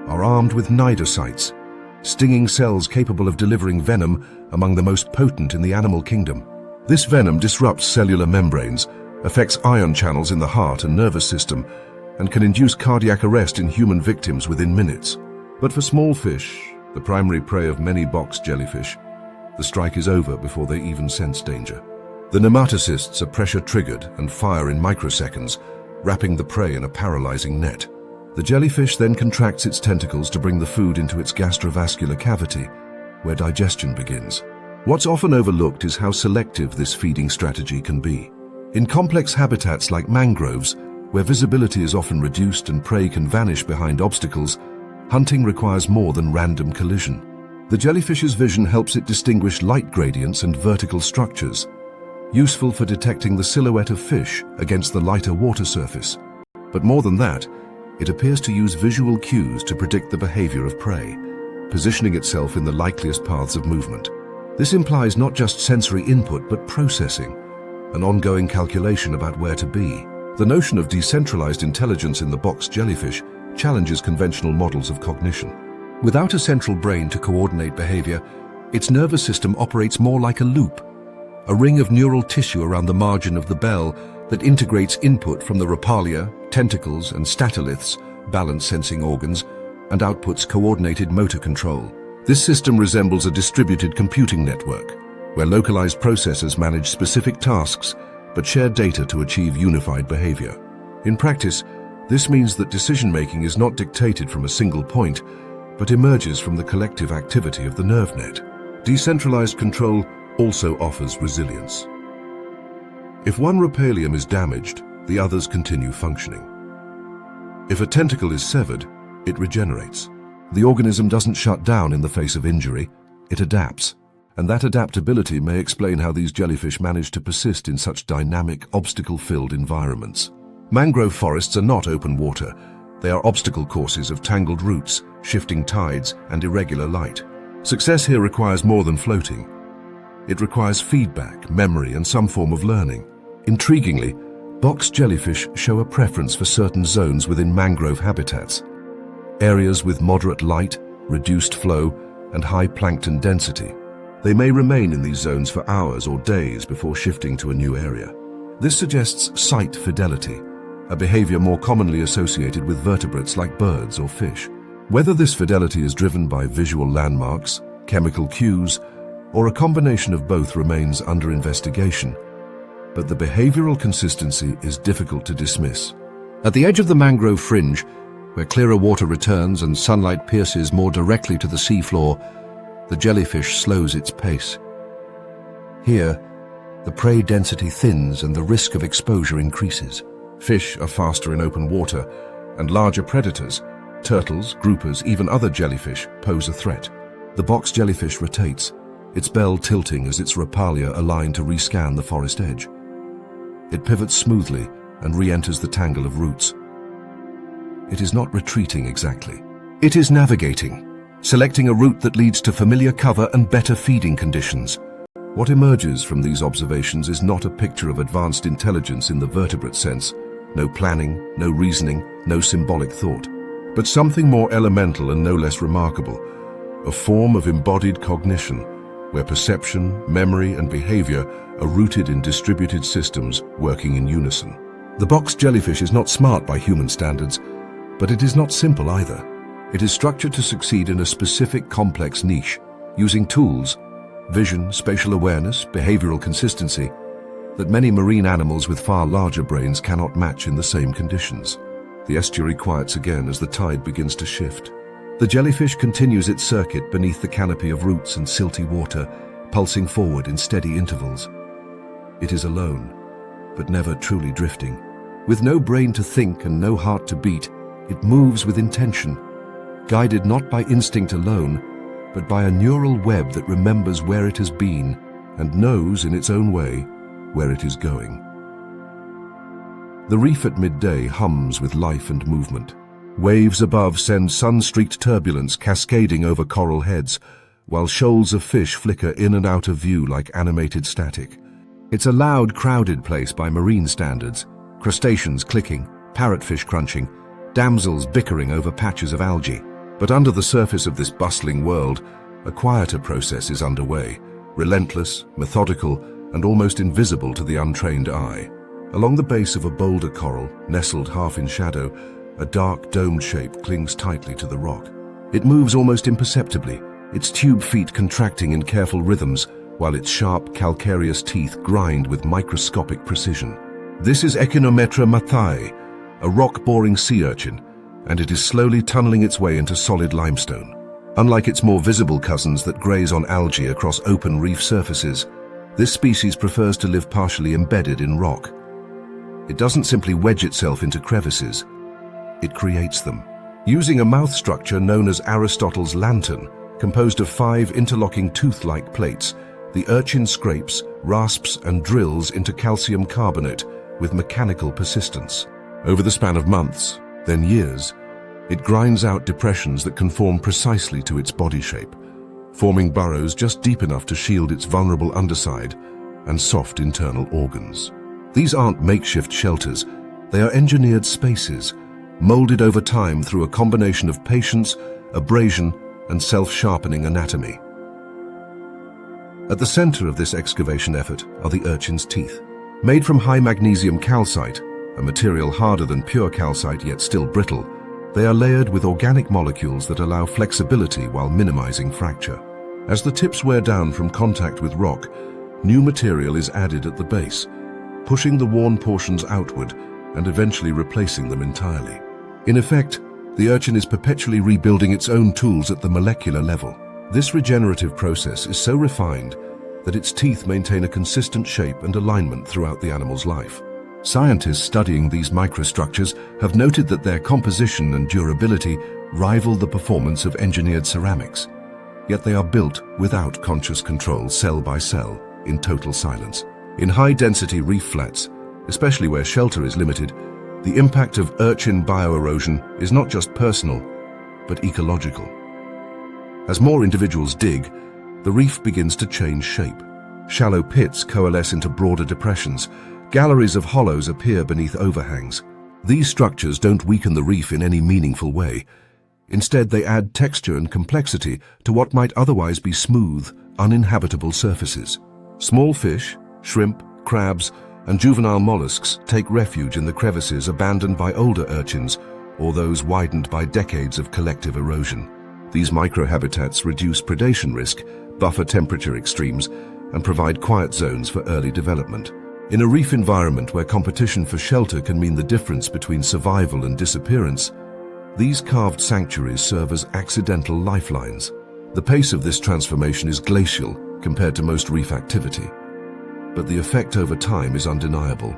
are armed with cnidocytes, stinging cells capable of delivering venom among the most potent in the animal kingdom. This venom disrupts cellular membranes, affects ion channels in the heart and nervous system, and can induce cardiac arrest in human victims within minutes. But for small fish, the primary prey of many box jellyfish, the strike is over before they even sense danger. The nematocysts are pressure-triggered and fire in microseconds, wrapping the prey in a paralyzing net. The jellyfish then contracts its tentacles to bring the food into its gastrovascular cavity, where digestion begins. What's often overlooked is how selective this feeding strategy can be. In complex habitats like mangroves, where visibility is often reduced and prey can vanish behind obstacles, hunting requires more than random collision. The jellyfish's vision helps it distinguish light gradients and vertical structures, useful for detecting the silhouette of fish against the lighter water surface. But more than that, it appears to use visual cues to predict the behavior of prey, positioning itself in the likeliest paths of movement. This implies not just sensory input but processing, an ongoing calculation about where to be. The notion of decentralized intelligence in the box jellyfish challenges conventional models of cognition. Without a central brain to coordinate behavior, its nervous system operates more like a loop, a ring of neural tissue around the margin of the bell that integrates input from the rhopalia, tentacles, and statoliths, balance-sensing organs, and outputs coordinated motor control. This system resembles a distributed computing network, where localized processors manage specific tasks but share data to achieve unified behavior. In practice, this means that decision-making is not dictated from a single point, but emerges from the collective activity of the nerve net. Decentralized control also offers resilience. If one rhopalium is damaged, the others continue functioning. If a tentacle is severed, it regenerates. The organism doesn't shut down in the face of injury, it adapts. And that adaptability may explain how these jellyfish manage to persist in such dynamic, obstacle-filled environments. Mangrove forests are not open water. They are obstacle courses of tangled roots, shifting tides, and irregular light. Success here requires more than floating. It requires feedback, memory, and some form of learning. Intriguingly, box jellyfish show a preference for certain zones within mangrove habitats. Areas with moderate light, reduced flow, and high plankton density. They may remain in these zones for hours or days before shifting to a new area. This suggests site fidelity, a behavior more commonly associated with vertebrates like birds or fish. Whether this fidelity is driven by visual landmarks, chemical cues, or a combination of both remains under investigation, but the behavioral consistency is difficult to dismiss. At the edge of the mangrove fringe, where clearer water returns and sunlight pierces more directly to the seafloor, the jellyfish slows its pace. Here, the prey density thins and the risk of exposure increases. Fish are faster in open water, and larger predators, turtles, groupers, even other jellyfish, pose a threat. The box jellyfish rotates, its bell tilting as its rhopalia align to rescan the forest edge. It pivots smoothly and re-enters the tangle of roots. It is not retreating exactly. It is navigating, selecting a route that leads to familiar cover and better feeding conditions. What emerges from these observations is not a picture of advanced intelligence in the vertebrate sense, no planning, no reasoning, no symbolic thought, but something more elemental and no less remarkable, a form of embodied cognition, where perception, memory, and behavior are rooted in distributed systems working in unison. The box jellyfish is not smart by human standards, but it is not simple either. It is structured to succeed in a specific complex niche, using tools, vision, spatial awareness, behavioral consistency, that many marine animals with far larger brains cannot match in the same conditions. The estuary quiets again as the tide begins to shift. The jellyfish continues its circuit beneath the canopy of roots and silty water, pulsing forward in steady intervals. It is alone, but never truly drifting. With no brain to think and no heart to beat, it moves with intention, guided not by instinct alone, but by a neural web that remembers where it has been and knows in its own way where it is going. The reef at midday hums with life and movement. Waves above send sun-streaked turbulence cascading over coral heads, while shoals of fish flicker in and out of view like animated static. It's a loud, crowded place by marine standards, crustaceans clicking, parrotfish crunching, damsels bickering over patches of algae. But under the surface of this bustling world, a quieter process is underway, relentless, methodical, and almost invisible to the untrained eye. Along the base of a boulder coral, nestled half in shadow, a dark domed shape clings tightly to the rock. It moves almost imperceptibly, its tube feet contracting in careful rhythms, while its sharp, calcareous teeth grind with microscopic precision. This is Echinometra mathai, a rock-boring sea urchin, and it is slowly tunneling its way into solid limestone. Unlike its more visible cousins that graze on algae across open reef surfaces, this species prefers to live partially embedded in rock. It doesn't simply wedge itself into crevices, it creates them. Using a mouth structure known as Aristotle's lantern, composed of 5 interlocking tooth-like plates, the urchin scrapes, rasps, and drills into calcium carbonate with mechanical persistence. Over the span of months, then years, it grinds out depressions that conform precisely to its body shape, forming burrows just deep enough to shield its vulnerable underside and soft internal organs. These aren't makeshift shelters, they are engineered spaces, molded over time through a combination of patience, abrasion, and self-sharpening anatomy. At the center of this excavation effort are the urchin's teeth. Made from high magnesium calcite, a material harder than pure calcite yet still brittle, they are layered with organic molecules that allow flexibility while minimizing fracture. As the tips wear down from contact with rock, new material is added at the base, pushing the worn portions outward and eventually replacing them entirely. In effect, the urchin is perpetually rebuilding its own tools at the molecular level. This regenerative process is so refined that its teeth maintain a consistent shape and alignment throughout the animal's life. Scientists studying these microstructures have noted that their composition and durability rival the performance of engineered ceramics. Yet they are built without conscious control, cell by cell, in total silence. In high-density reef flats, especially where shelter is limited, the impact of urchin bioerosion is not just personal, but ecological. As more individuals dig, the reef begins to change shape. Shallow pits coalesce into broader depressions. Galleries of hollows appear beneath overhangs. These structures don't weaken the reef in any meaningful way. Instead, they add texture and complexity to what might otherwise be smooth, uninhabitable surfaces. Small fish, shrimp, crabs, and juvenile mollusks take refuge in the crevices abandoned by older urchins or those widened by decades of collective erosion. These microhabitats reduce predation risk, buffer temperature extremes, and provide quiet zones for early development. In a reef environment where competition for shelter can mean the difference between survival and disappearance, these carved sanctuaries serve as accidental lifelines. The pace of this transformation is glacial compared to most reef activity, but the effect over time is undeniable.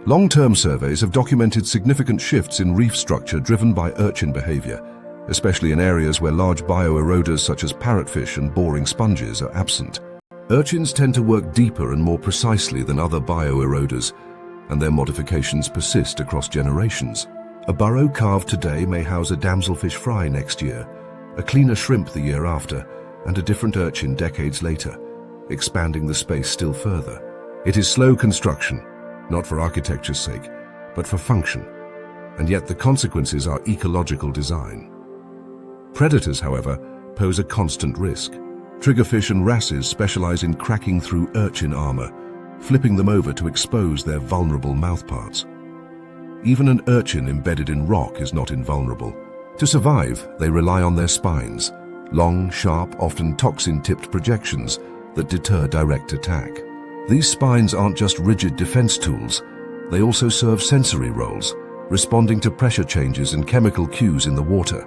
Long-term surveys have documented significant shifts in reef structure driven by urchin behavior, especially in areas where large bioeroders such as parrotfish and boring sponges are absent. Urchins tend to work deeper and more precisely than other bioeroders, and their modifications persist across generations. A burrow carved today may house a damselfish fry next year, a cleaner shrimp the year after, and a different urchin decades later, expanding the space still further. It is slow construction, not for architecture's sake, but for function, and yet the consequences are ecological design. Predators, however, pose a constant risk. Triggerfish and wrasses specialize in cracking through urchin armor, flipping them over to expose their vulnerable mouthparts. Even an urchin embedded in rock is not invulnerable. To survive, they rely on their spines, long, sharp, often toxin-tipped projections that deter direct attack. These spines aren't just rigid defense tools, they also serve sensory roles, responding to pressure changes and chemical cues in the water.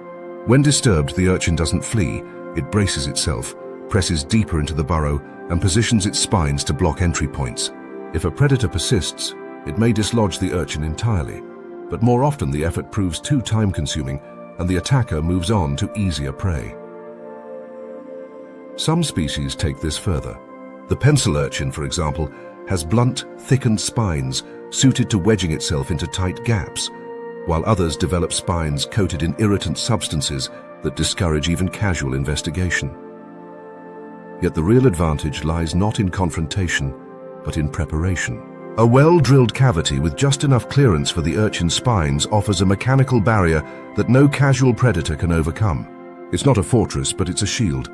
When disturbed, the urchin doesn't flee, it braces itself, presses deeper into the burrow, and positions its spines to block entry points. If a predator persists, it may dislodge the urchin entirely, but more often the effort proves too time-consuming and the attacker moves on to easier prey. Some species take this further. The pencil urchin, for example, has blunt, thickened spines suited to wedging itself into tight gaps, while others develop spines coated in irritant substances that discourage even casual investigation. Yet the real advantage lies not in confrontation, but in preparation. A well-drilled cavity with just enough clearance for the urchin's spines offers a mechanical barrier that no casual predator can overcome. It's not a fortress, but it's a shield,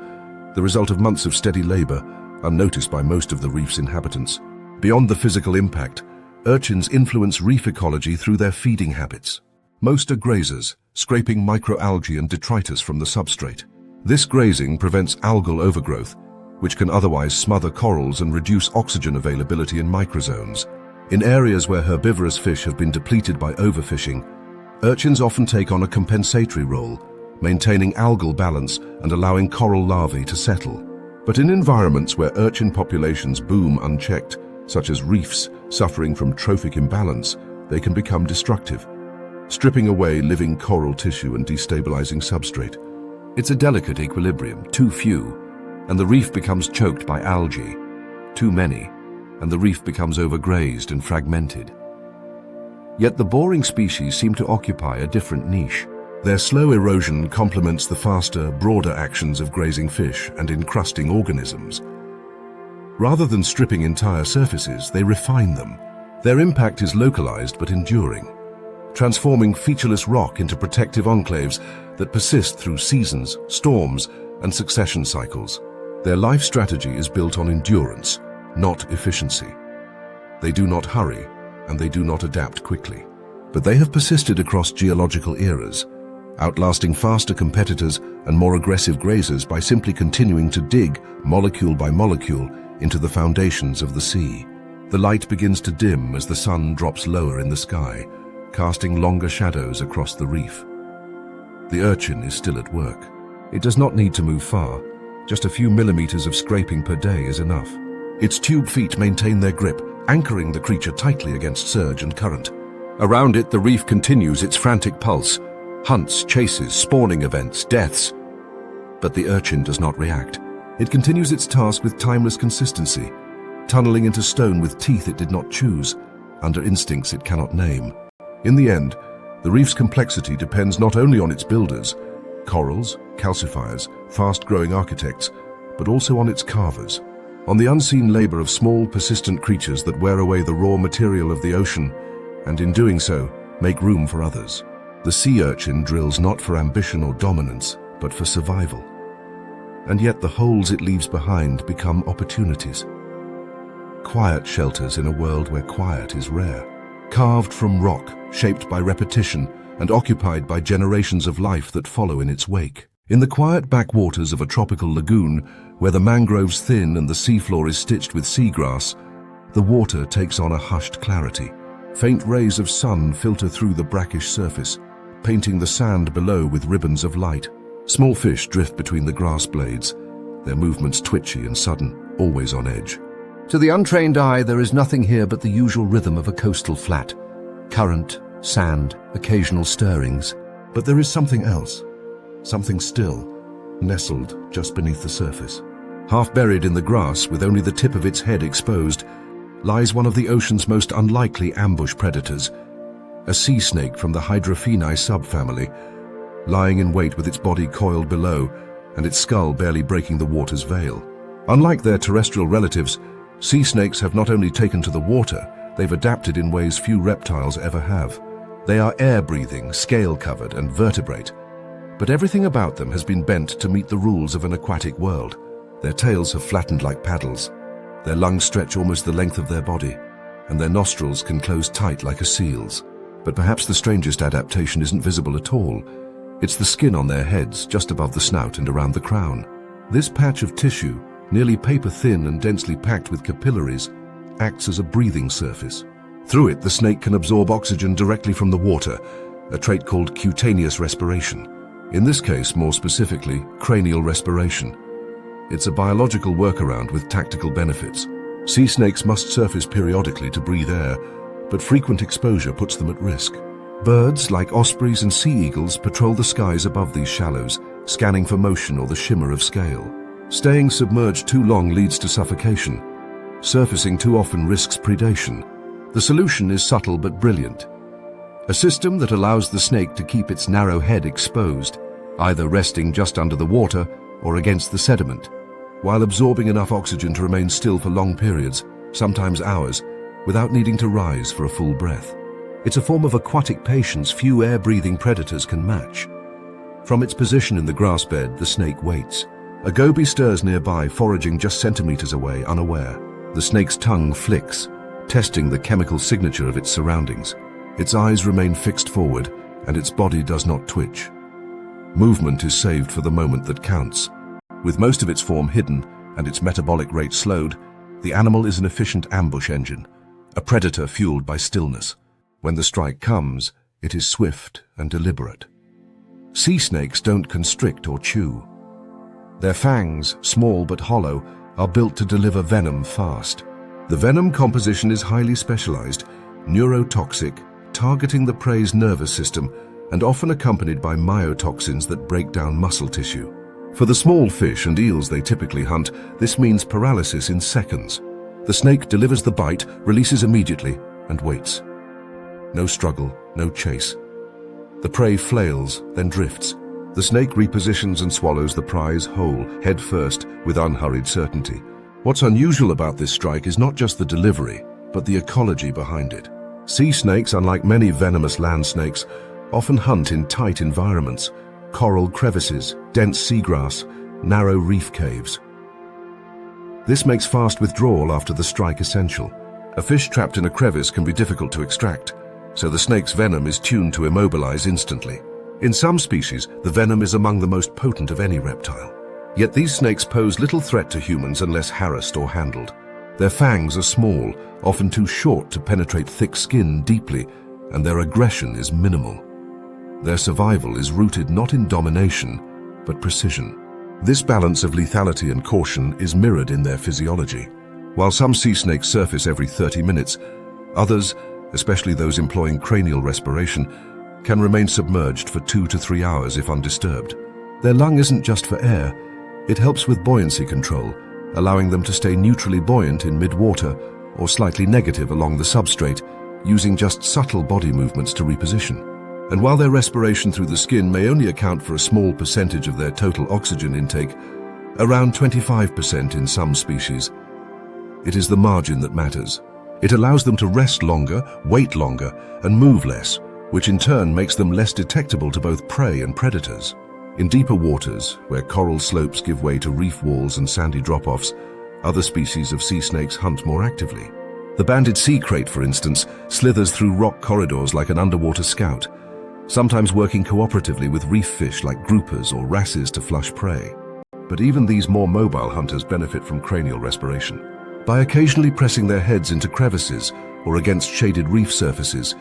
the result of months of steady labor, unnoticed by most of the reef's inhabitants. Beyond the physical impact, urchins influence reef ecology through their feeding habits. Most are grazers, scraping microalgae and detritus from the substrate. This grazing prevents algal overgrowth, which can otherwise smother corals and reduce oxygen availability in microzones. In areas where herbivorous fish have been depleted by overfishing, urchins often take on a compensatory role, maintaining algal balance and allowing coral larvae to settle. But in environments where urchin populations boom unchecked, such as reefs suffering from trophic imbalance, they can become destructive, stripping away living coral tissue and destabilizing substrate. It's a delicate equilibrium, too few, and the reef becomes choked by algae. Too many, and the reef becomes overgrazed and fragmented. Yet the boring species seem to occupy a different niche. Their slow erosion complements the faster, broader actions of grazing fish and encrusting organisms. Rather than stripping entire surfaces, they refine them. Their impact is localized but enduring, transforming featureless rock into protective enclaves that persist through seasons, storms, and succession cycles. Their life strategy is built on endurance, not efficiency. They do not hurry, and they do not adapt quickly. But they have persisted across geological eras, outlasting faster competitors and more aggressive grazers by simply continuing to dig, molecule by molecule, into the foundations of the sea. The light begins to dim as the sun drops lower in the sky, casting longer shadows across the reef. The urchin is still at work. It does not need to move far. Just a few millimeters of scraping per day is enough. Its tube feet maintain their grip, anchoring the creature tightly against surge and current. Around it, the reef continues its frantic pulse. Hunts, chases, spawning events, deaths. But the urchin does not react. It continues its task with timeless consistency, tunneling into stone with teeth it did not choose, under instincts it cannot name. In the end, the reef's complexity depends not only on its builders, corals, calcifiers, fast-growing architects, but also on its carvers, on the unseen labor of small, persistent creatures that wear away the raw material of the ocean, and in doing so, make room for others. The sea urchin drills not for ambition or dominance, but for survival. And yet the holes it leaves behind become opportunities. Quiet shelters in a world where quiet is rare. Carved from rock, shaped by repetition, and occupied by generations of life that follow in its wake. In the quiet backwaters of a tropical lagoon, where the mangroves thin and the seafloor is stitched with seagrass, the water takes on a hushed clarity. Faint rays of sun filter through the brackish surface, painting the sand below with ribbons of light. Small fish drift between the grass blades, their movements twitchy and sudden, always on edge. To the untrained eye, there is nothing here but the usual rhythm of a coastal flat. Current, sand, occasional stirrings. But there is something else. Something still, nestled just beneath the surface. Half buried in the grass, with only the tip of its head exposed, lies one of the ocean's most unlikely ambush predators, a sea snake from the Hydrophinae subfamily, lying in wait with its body coiled below and its skull barely breaking the water's veil. Unlike their terrestrial relatives, sea snakes have not only taken to the water, they've adapted in ways few reptiles ever have. They are air-breathing, scale-covered, and vertebrate. But everything about them has been bent to meet the rules of an aquatic world. Their tails have flattened like paddles. Their lungs stretch almost the length of their body, and their nostrils can close tight like a seal's. But perhaps the strangest adaptation isn't visible at all. It's the skin on their heads, just above the snout and around the crown. This patch of tissue, nearly paper-thin and densely packed with capillaries, acts as a breathing surface. Through it, the snake can absorb oxygen directly from the water, a trait called cutaneous respiration. In this case, more specifically, cranial respiration. It's a biological workaround with tactical benefits. Sea snakes must surface periodically to breathe air, but frequent exposure puts them at risk. Birds, like ospreys and sea eagles, patrol the skies above these shallows, scanning for motion or the shimmer of scale. Staying submerged too long leads to suffocation. Surfacing too often risks predation. The solution is subtle but brilliant. A system that allows the snake to keep its narrow head exposed, either resting just under the water or against the sediment, while absorbing enough oxygen to remain still for long periods, sometimes hours, without needing to rise for a full breath. It's a form of aquatic patience few air-breathing predators can match. From its position in the grass bed, the snake waits. A goby stirs nearby, foraging just centimeters away, unaware. The snake's tongue flicks, testing the chemical signature of its surroundings. Its eyes remain fixed forward, and its body does not twitch. Movement is saved for the moment that counts. With most of its form hidden and its metabolic rate slowed, the animal is an efficient ambush engine, a predator fueled by stillness. When the strike comes, it is swift and deliberate. Sea snakes don't constrict or chew. Their fangs, small but hollow, are built to deliver venom fast. The venom composition is highly specialized, neurotoxic, targeting the prey's nervous system, and often accompanied by myotoxins that break down muscle tissue. For the small fish and eels they typically hunt, this means paralysis in seconds. The snake delivers the bite, releases immediately, and waits. No struggle, no chase. The prey flails, then drifts. The snake repositions and swallows the prize whole, head first, with unhurried certainty. What's unusual about this strike is not just the delivery, but the ecology behind it. Sea snakes, unlike many venomous land snakes, often hunt in tight environments: coral crevices, dense seagrass, narrow reef caves. This makes fast withdrawal after the strike essential. A fish trapped in a crevice can be difficult to extract, so the snake's venom is tuned to immobilize instantly. In some species, the venom is among the most potent of any reptile. Yet these snakes pose little threat to humans unless harassed or handled. Their fangs are small, often too short to penetrate thick skin deeply, and their aggression is minimal. Their survival is rooted not in domination, but precision. This balance of lethality and caution is mirrored in their physiology. While some sea snakes surface every 30 minutes, others, especially those employing cranial respiration, can remain submerged for 2 to 3 hours if undisturbed. Their lung isn't just for air, it helps with buoyancy control, allowing them to stay neutrally buoyant in mid-water or slightly negative along the substrate, using just subtle body movements to reposition. And while their respiration through the skin may only account for a small percentage of their total oxygen intake, around 25% in some species, it is the margin that matters. It allows them to rest longer, wait longer, and move less, which in turn makes them less detectable to both prey and predators. In deeper waters, where coral slopes give way to reef walls and sandy drop-offs, other species of sea snakes hunt more actively. The banded sea crate, for instance, slithers through rock corridors like an underwater scout, sometimes working cooperatively with reef fish like groupers or wrasses to flush prey. But even these more mobile hunters benefit from cranial respiration. By occasionally pressing their heads into crevices or against shaded reef surfaces,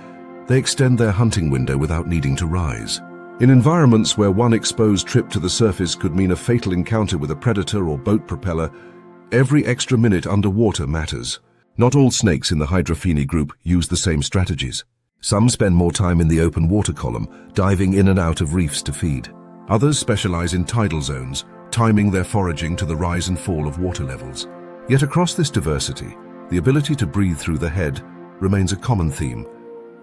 they extend their hunting window without needing to rise. In environments where one exposed trip to the surface could mean a fatal encounter with a predator or boat propeller, every extra minute underwater matters. Not all snakes in the Hydrophini group use the same strategies. Some spend more time in the open water column, diving in and out of reefs to feed. Others specialize in tidal zones, timing their foraging to the rise and fall of water levels. Yet across this diversity, the ability to breathe through the head remains a common theme,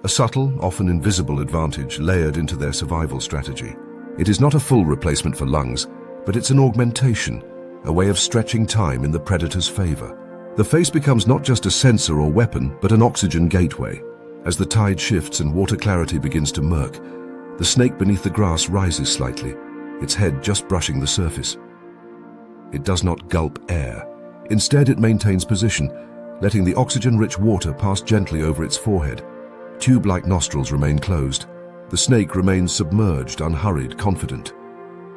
a subtle, often invisible advantage layered into their survival strategy. It is not a full replacement for lungs, but it's an augmentation, a way of stretching time in the predator's favor. The face becomes not just a sensor or weapon, but an oxygen gateway. As the tide shifts and water clarity begins to murk, the snake beneath the grass rises slightly, its head just brushing the surface. It does not gulp air. Instead, it maintains position, letting the oxygen-rich water pass gently over its forehead. Tube-like nostrils remain closed. The snake remains submerged, unhurried, confident.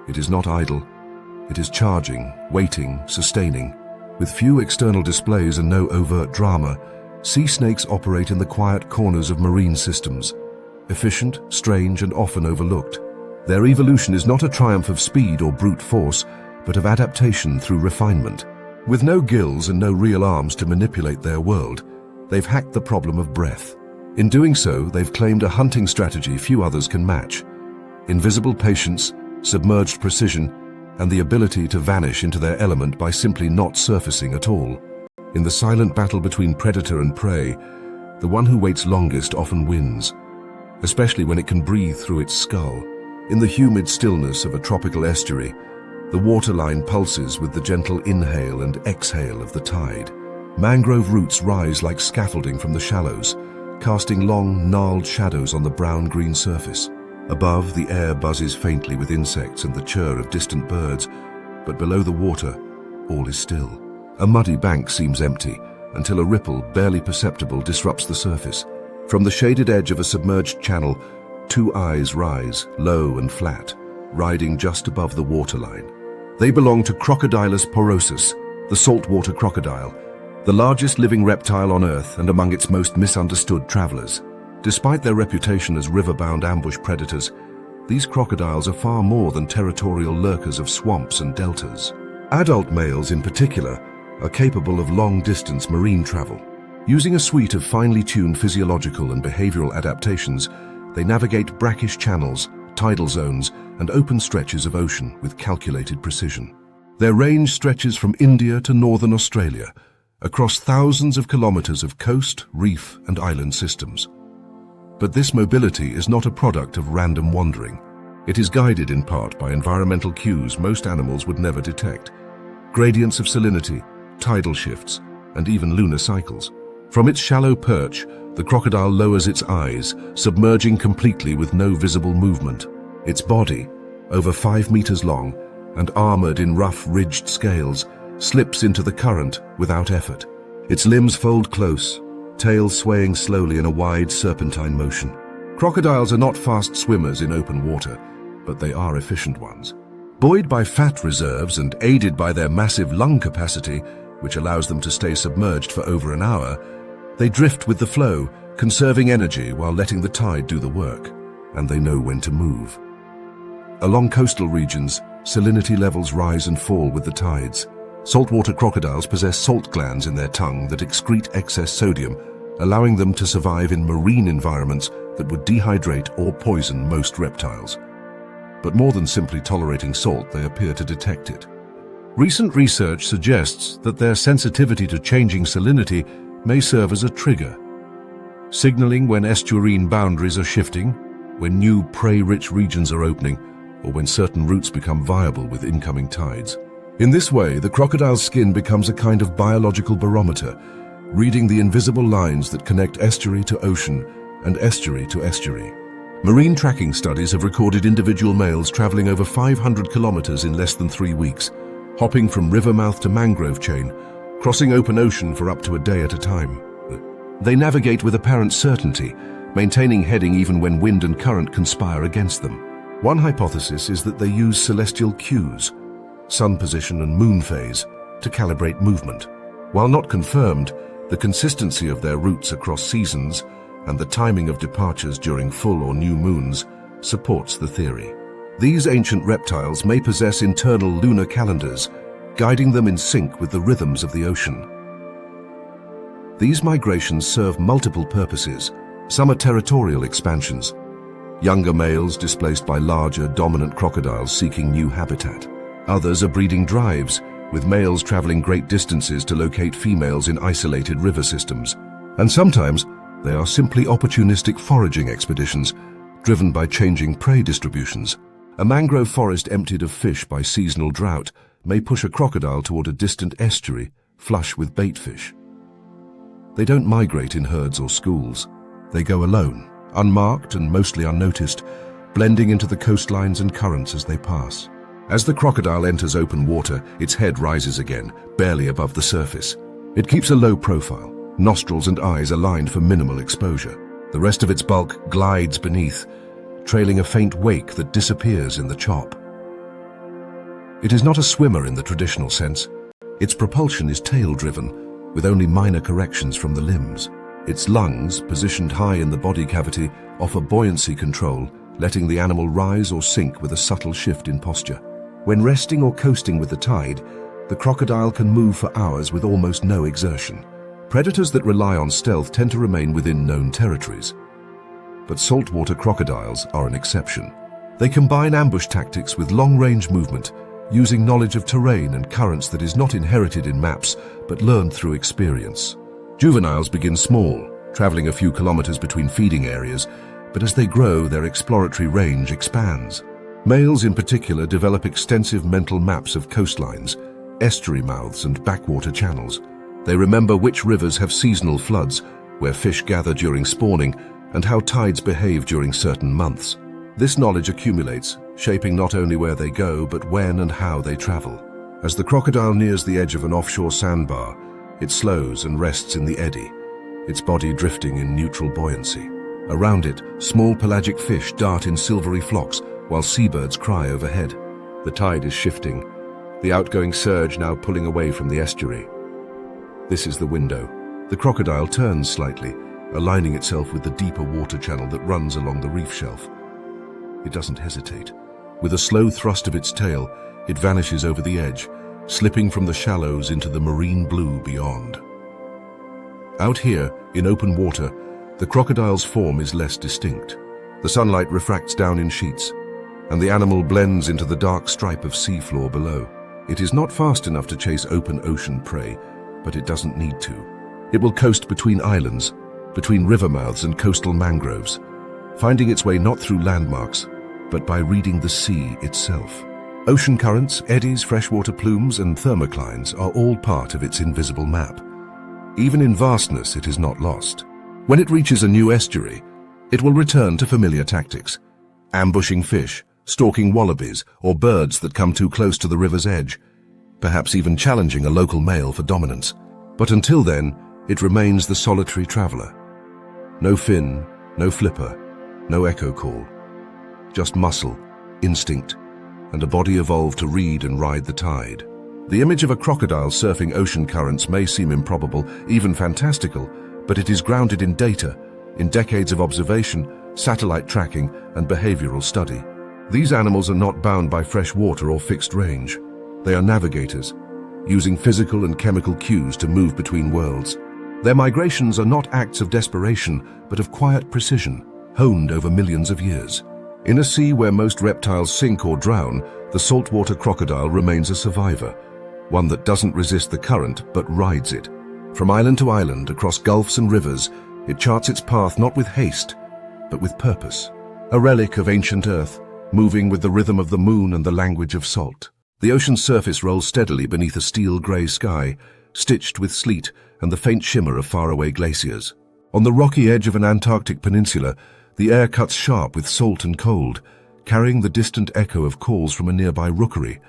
It is not idle. It is charging, waiting, sustaining. With few external displays and no overt drama, sea snakes operate in the quiet corners of marine systems. Efficient, strange, and often overlooked. Their evolution is not a triumph of speed or brute force, but of adaptation through refinement. With no gills and no real arms to manipulate their world, they've hacked the problem of breath. In doing so, they've claimed a hunting strategy few others can match. Invisible patience, submerged precision, and the ability to vanish into their element by simply not surfacing at all. In the silent battle between predator and prey, the one who waits longest often wins, especially when it can breathe through its skull. In the humid stillness of a tropical estuary, the waterline pulses with the gentle inhale and exhale of the tide. Mangrove roots rise like scaffolding from the shallows, casting long, gnarled shadows on the brown-green surface. Above, the air buzzes faintly with insects and the chirr of distant birds, but below the water, all is still. A muddy bank seems empty, until a ripple, barely perceptible, disrupts the surface. From the shaded edge of a submerged channel, two eyes rise, low and flat, riding just above the waterline. They belong to Crocodilus porosus, the saltwater crocodile, the largest living reptile on Earth and among its most misunderstood travelers. Despite their reputation as river-bound ambush predators, these crocodiles are far more than territorial lurkers of swamps and deltas. Adult males in particular are capable of long-distance marine travel. Using a suite of finely tuned physiological and behavioral adaptations, they navigate brackish channels, tidal zones, and open stretches of ocean with calculated precision. Their range stretches from India to northern Australia, across thousands of kilometers of coast, reef, and island systems. But this mobility is not a product of random wandering. It is guided in part by environmental cues most animals would never detect. Gradients of salinity, tidal shifts, and even lunar cycles. From its shallow perch, the crocodile lowers its eyes, submerging completely with no visible movement. Its body, over 5 meters long and armored in rough, ridged scales, slips into the current without effort. Its limbs fold close, tail swaying slowly in a wide serpentine motion. Crocodiles are not fast swimmers in open water, but they are efficient ones. Buoyed by fat reserves and aided by their massive lung capacity, which allows them to stay submerged for over an hour, they drift with the flow, conserving energy while letting the tide do the work, and they know when to move. Along coastal regions, salinity levels rise and fall with the tides. Saltwater crocodiles possess salt glands in their tongue that excrete excess sodium, allowing them to survive in marine environments that would dehydrate or poison most reptiles. But more than simply tolerating salt, they appear to detect it. Recent research suggests that their sensitivity to changing salinity may serve as a trigger, signaling when estuarine boundaries are shifting, when new prey-rich regions are opening, or when certain routes become viable with incoming tides. In this way, the crocodile's skin becomes a kind of biological barometer, reading the invisible lines that connect estuary to ocean and estuary to estuary. Marine tracking studies have recorded individual males traveling over 500 kilometers in less than 3 weeks, hopping from river mouth to mangrove chain, crossing open ocean for up to a day at a time. They navigate with apparent certainty, maintaining heading even when wind and current conspire against them. One hypothesis is that they use celestial cues, sun position and moon phase, to calibrate movement. While not confirmed, the consistency of their routes across seasons and the timing of departures during full or new moons supports the theory. These ancient reptiles may possess internal lunar calendars, guiding them in sync with the rhythms of the ocean. These migrations serve multiple purposes. Some are territorial expansions, younger males displaced by larger, dominant crocodiles seeking new habitat. Others are breeding drives, with males traveling great distances to locate females in isolated river systems. And sometimes they are simply opportunistic foraging expeditions, driven by changing prey distributions. A mangrove forest emptied of fish by seasonal drought may push a crocodile toward a distant estuary, flush with bait fish. They don't migrate in herds or schools. They go alone, unmarked and mostly unnoticed, blending into the coastlines and currents as they pass. As the crocodile enters open water, its head rises again, barely above the surface. It keeps a low profile, nostrils and eyes aligned for minimal exposure. The rest of its bulk glides beneath, trailing a faint wake that disappears in the chop. It is not a swimmer in the traditional sense. Its propulsion is tail-driven, with only minor corrections from the limbs. Its lungs, positioned high in the body cavity, offer buoyancy control, letting the animal rise or sink with a subtle shift in posture. When resting or coasting with the tide, the crocodile can move for hours with almost no exertion. Predators that rely on stealth tend to remain within known territories. But saltwater crocodiles are an exception. They combine ambush tactics with long-range movement, using knowledge of terrain and currents that is not inherited in maps, but learned through experience. Juveniles begin small, traveling a few kilometers between feeding areas, but as they grow, their exploratory range expands. Males in particular develop extensive mental maps of coastlines, estuary mouths and backwater channels. They remember which rivers have seasonal floods, where fish gather during spawning, and how tides behave during certain months. This knowledge accumulates, shaping not only where they go, but when and how they travel. As the crocodile nears the edge of an offshore sandbar, it slows and rests in the eddy, its body drifting in neutral buoyancy. Around it, small pelagic fish dart in silvery flocks, while seabirds cry overhead. The tide is shifting, the outgoing surge now pulling away from the estuary. This is the window. The crocodile turns slightly, aligning itself with the deeper water channel that runs along the reef shelf. It doesn't hesitate. With a slow thrust of its tail, it vanishes over the edge, slipping from the shallows into the marine blue beyond. Out here, in open water, the crocodile's form is less distinct. The sunlight refracts down in sheets, and the animal blends into the dark stripe of seafloor below. It is not fast enough to chase open ocean prey, but it doesn't need to. It will coast between islands, between river mouths and coastal mangroves, finding its way not through landmarks, but by reading the sea itself. Ocean currents, eddies, freshwater plumes, and thermoclines are all part of its invisible map. Even in vastness, it is not lost. When it reaches a new estuary, it will return to familiar tactics, ambushing fish, stalking wallabies, or birds that come too close to the river's edge, perhaps even challenging a local male for dominance. But until then, it remains the solitary traveler. No fin, no flipper, No echo call, just muscle, instinct, and a body evolved to read and ride the tide. The image of a crocodile surfing ocean currents may seem improbable, even fantastical, but it is grounded in data, in decades of observation, satellite tracking, and behavioral study. These animals are not bound by fresh water or fixed range. They are navigators, using physical and chemical cues to move between worlds. Their migrations are not acts of desperation, but of quiet precision, honed over millions of years. In a sea where most reptiles sink or drown, the saltwater crocodile remains a survivor, one that doesn't resist the current but rides it. From island to island, across gulfs and rivers, it charts its path not with haste, but with purpose. A relic of ancient Earth, moving with the rhythm of the moon and the language of salt. The ocean's surface rolls steadily beneath a steel-grey sky, stitched with sleet and the faint shimmer of faraway glaciers. On the rocky edge of an Antarctic peninsula, the air cuts sharp with salt and cold, carrying the distant echo of calls from a nearby rookery.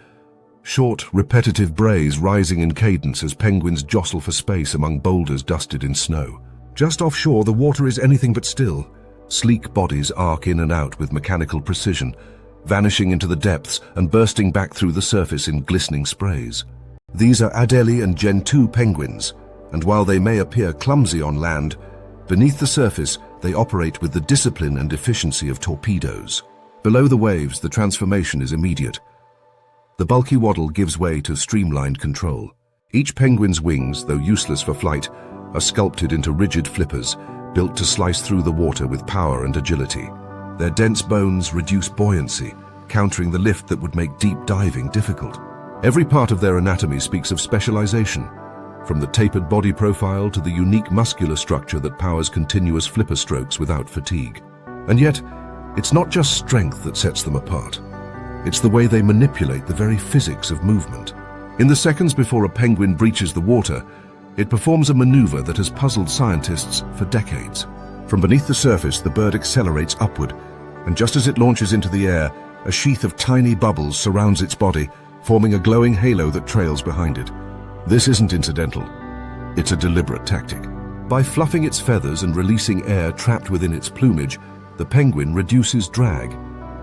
Short, repetitive brays rising in cadence as penguins jostle for space among boulders dusted in snow. Just offshore, the water is anything but still. Sleek bodies arc in and out with mechanical precision, vanishing into the depths and bursting back through the surface in glistening sprays. These are Adelie and Gen 2 penguins, and while they may appear clumsy on land, beneath the surface they operate with the discipline and efficiency of torpedoes. Below the waves, the transformation is immediate. The bulky waddle gives way to streamlined control. Each penguin's wings, though useless for flight, are sculpted into rigid flippers, built to slice through the water with power and agility. Their dense bones reduce buoyancy, countering the lift that would make deep diving difficult. Every part of their anatomy speaks of specialization, from the tapered body profile to the unique muscular structure that powers continuous flipper strokes without fatigue. And yet, it's not just strength that sets them apart. It's the way they manipulate the very physics of movement. In the seconds before a penguin breaches the water, it performs a maneuver that has puzzled scientists for decades. From beneath the surface, the bird accelerates upward, and just as it launches into the air, a sheath of tiny bubbles surrounds its body, forming a glowing halo that trails behind it. This isn't incidental. It's a deliberate tactic. By fluffing its feathers and releasing air trapped within its plumage, the penguin reduces drag,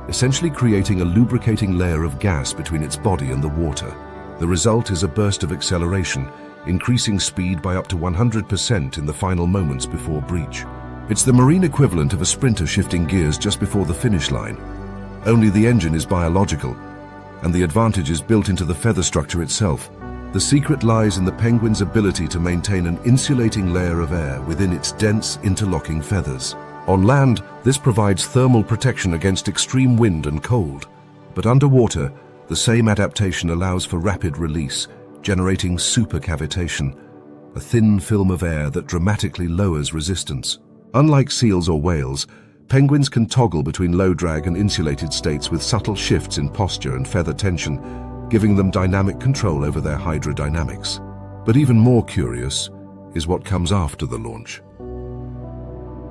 essentially creating a lubricating layer of gas between its body and the water. The result is a burst of acceleration, increasing speed by up to 100% in the final moments before breach. It's the marine equivalent of a sprinter shifting gears just before the finish line. Only the engine is biological, and the advantage is built into the feather structure itself. The secret lies in the penguin's ability to maintain an insulating layer of air within its dense, interlocking feathers. On land, this provides thermal protection against extreme wind and cold. But underwater, the same adaptation allows for rapid release, generating supercavitation, a thin film of air that dramatically lowers resistance. Unlike seals or whales, penguins can toggle between low drag and insulated states with subtle shifts in posture and feather tension, giving them dynamic control over their hydrodynamics. But even more curious is what comes after the launch.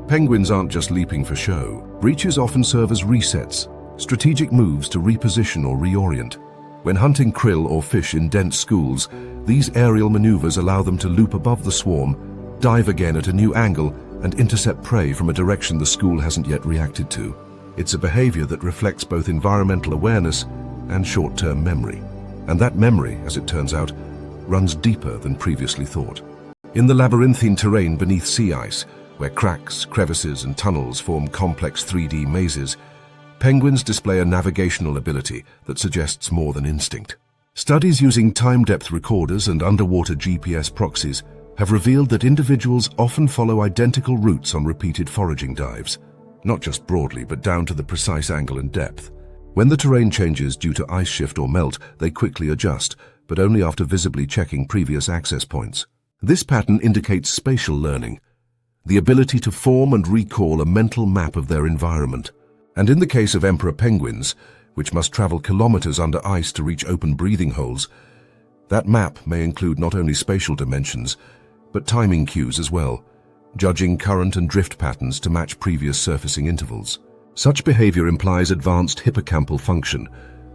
Penguins aren't just leaping for show. Breaches often serve as resets, strategic moves to reposition or reorient. When hunting krill or fish in dense schools, these aerial maneuvers allow them to loop above the swarm, dive again at a new angle, and intercept prey from a direction the school hasn't yet reacted to. It's a behavior that reflects both environmental awareness and short-term memory. And that memory, as it turns out, runs deeper than previously thought. In the labyrinthine terrain beneath sea ice, where cracks, crevices, and tunnels form complex 3D mazes, penguins display a navigational ability that suggests more than instinct. Studies using time-depth recorders and underwater GPS proxies have revealed that individuals often follow identical routes on repeated foraging dives, not just broadly, but down to the precise angle and depth. When the terrain changes due to ice shift or melt, they quickly adjust, but only after visibly checking previous access points. This pattern indicates spatial learning, the ability to form and recall a mental map of their environment. And in the case of emperor penguins, which must travel kilometers under ice to reach open breathing holes, that map may include not only spatial dimensions, but timing cues as well, judging current and drift patterns to match previous surfacing intervals. Such behavior implies advanced hippocampal function,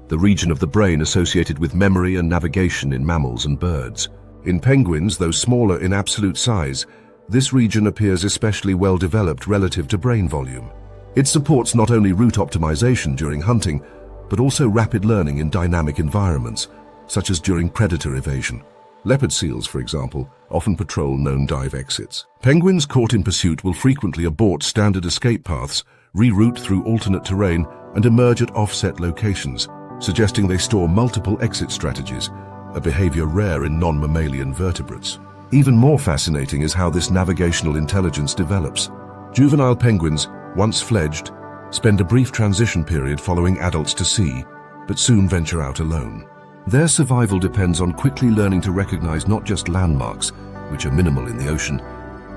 the region of the brain associated with memory and navigation in mammals and birds. In penguins, though smaller in absolute size, this region appears especially well developed relative to brain volume. It supports not only route optimization during hunting, but also rapid learning in dynamic environments, such as during predator evasion. Leopard seals, for example, often patrol known dive exits. Penguins caught in pursuit will frequently abort standard escape paths, reroute through alternate terrain, and emerge at offset locations, suggesting they store multiple exit strategies, a behavior rare in non-mammalian vertebrates. Even more fascinating is how this navigational intelligence develops. Juvenile penguins, once fledged, spend a brief transition period following adults to sea, but soon venture out alone. Their survival depends on quickly learning to recognize not just landmarks, which are minimal in the ocean,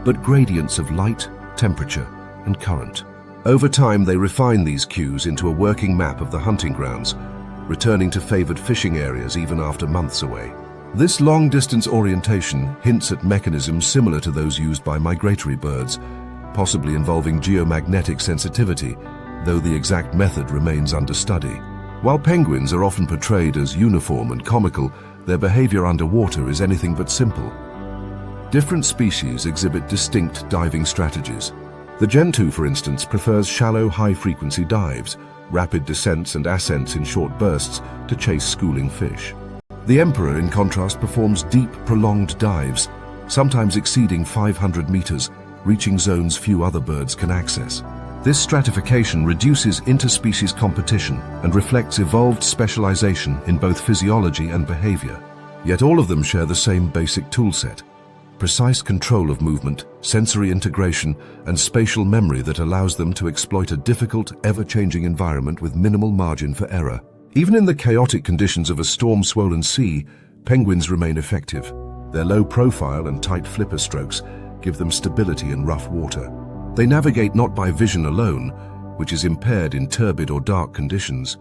but gradients of light, temperature, and current. Over time, they refine these cues into a working map of the hunting grounds, returning to favored fishing areas even after months away. This long-distance orientation hints at mechanisms similar to those used by migratory birds, possibly involving geomagnetic sensitivity, though the exact method remains under study. While penguins are often portrayed as uniform and comical, their behavior underwater is anything but simple. Different species exhibit distinct diving strategies. The gentoo, for instance, prefers shallow, high-frequency dives, rapid descents and ascents in short bursts to chase schooling fish. The emperor, in contrast, performs deep, prolonged dives, sometimes exceeding 500 meters, reaching zones few other birds can access. This stratification reduces interspecies competition and reflects evolved specialization in both physiology and behavior. Yet all of them share the same basic toolset: precise control of movement, sensory integration, and spatial memory that allows them to exploit a difficult, ever-changing environment with minimal margin for error. Even in the chaotic conditions of a storm-swollen sea, penguins remain effective. Their low profile and tight flipper strokes give them stability in rough water. They navigate not by vision alone, which is impaired in turbid or dark conditions,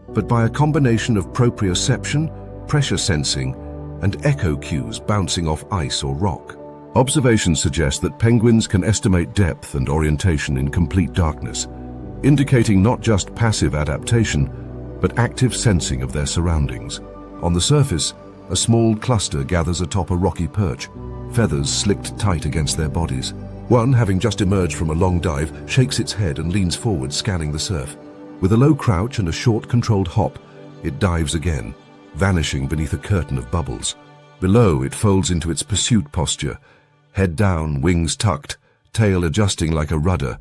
but by a combination of proprioception, pressure sensing, and echo cues bouncing off ice or rock. Observations suggest that penguins can estimate depth and orientation in complete darkness, indicating not just passive adaptation, but active sensing of their surroundings. On the surface, a small cluster gathers atop a rocky perch, feathers slicked tight against their bodies. One, having just emerged from a long dive, shakes its head and leans forward, scanning the surf. With a low crouch and a short, controlled hop, it dives again, vanishing beneath a curtain of bubbles. Below, it folds into its pursuit posture, head down, wings tucked, tail adjusting like a rudder,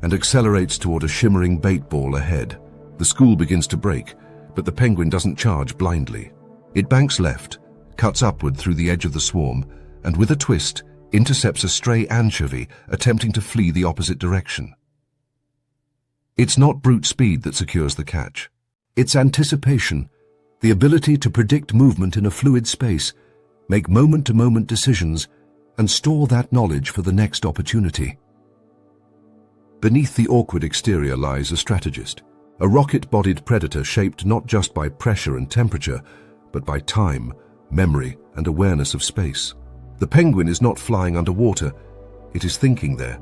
and accelerates toward a shimmering bait ball ahead. The school begins to break, but the penguin doesn't charge blindly. It banks left, cuts upward through the edge of the swarm, and with a twist, intercepts a stray anchovy attempting to flee the opposite direction. It's not brute speed that secures the catch. It's anticipation, the ability to predict movement in a fluid space, make moment-to-moment decisions, and store that knowledge for the next opportunity. Beneath the awkward exterior lies a strategist, a rocket-bodied predator shaped not just by pressure and temperature, but by time, memory, and awareness of space. The penguin is not flying underwater, it is thinking there.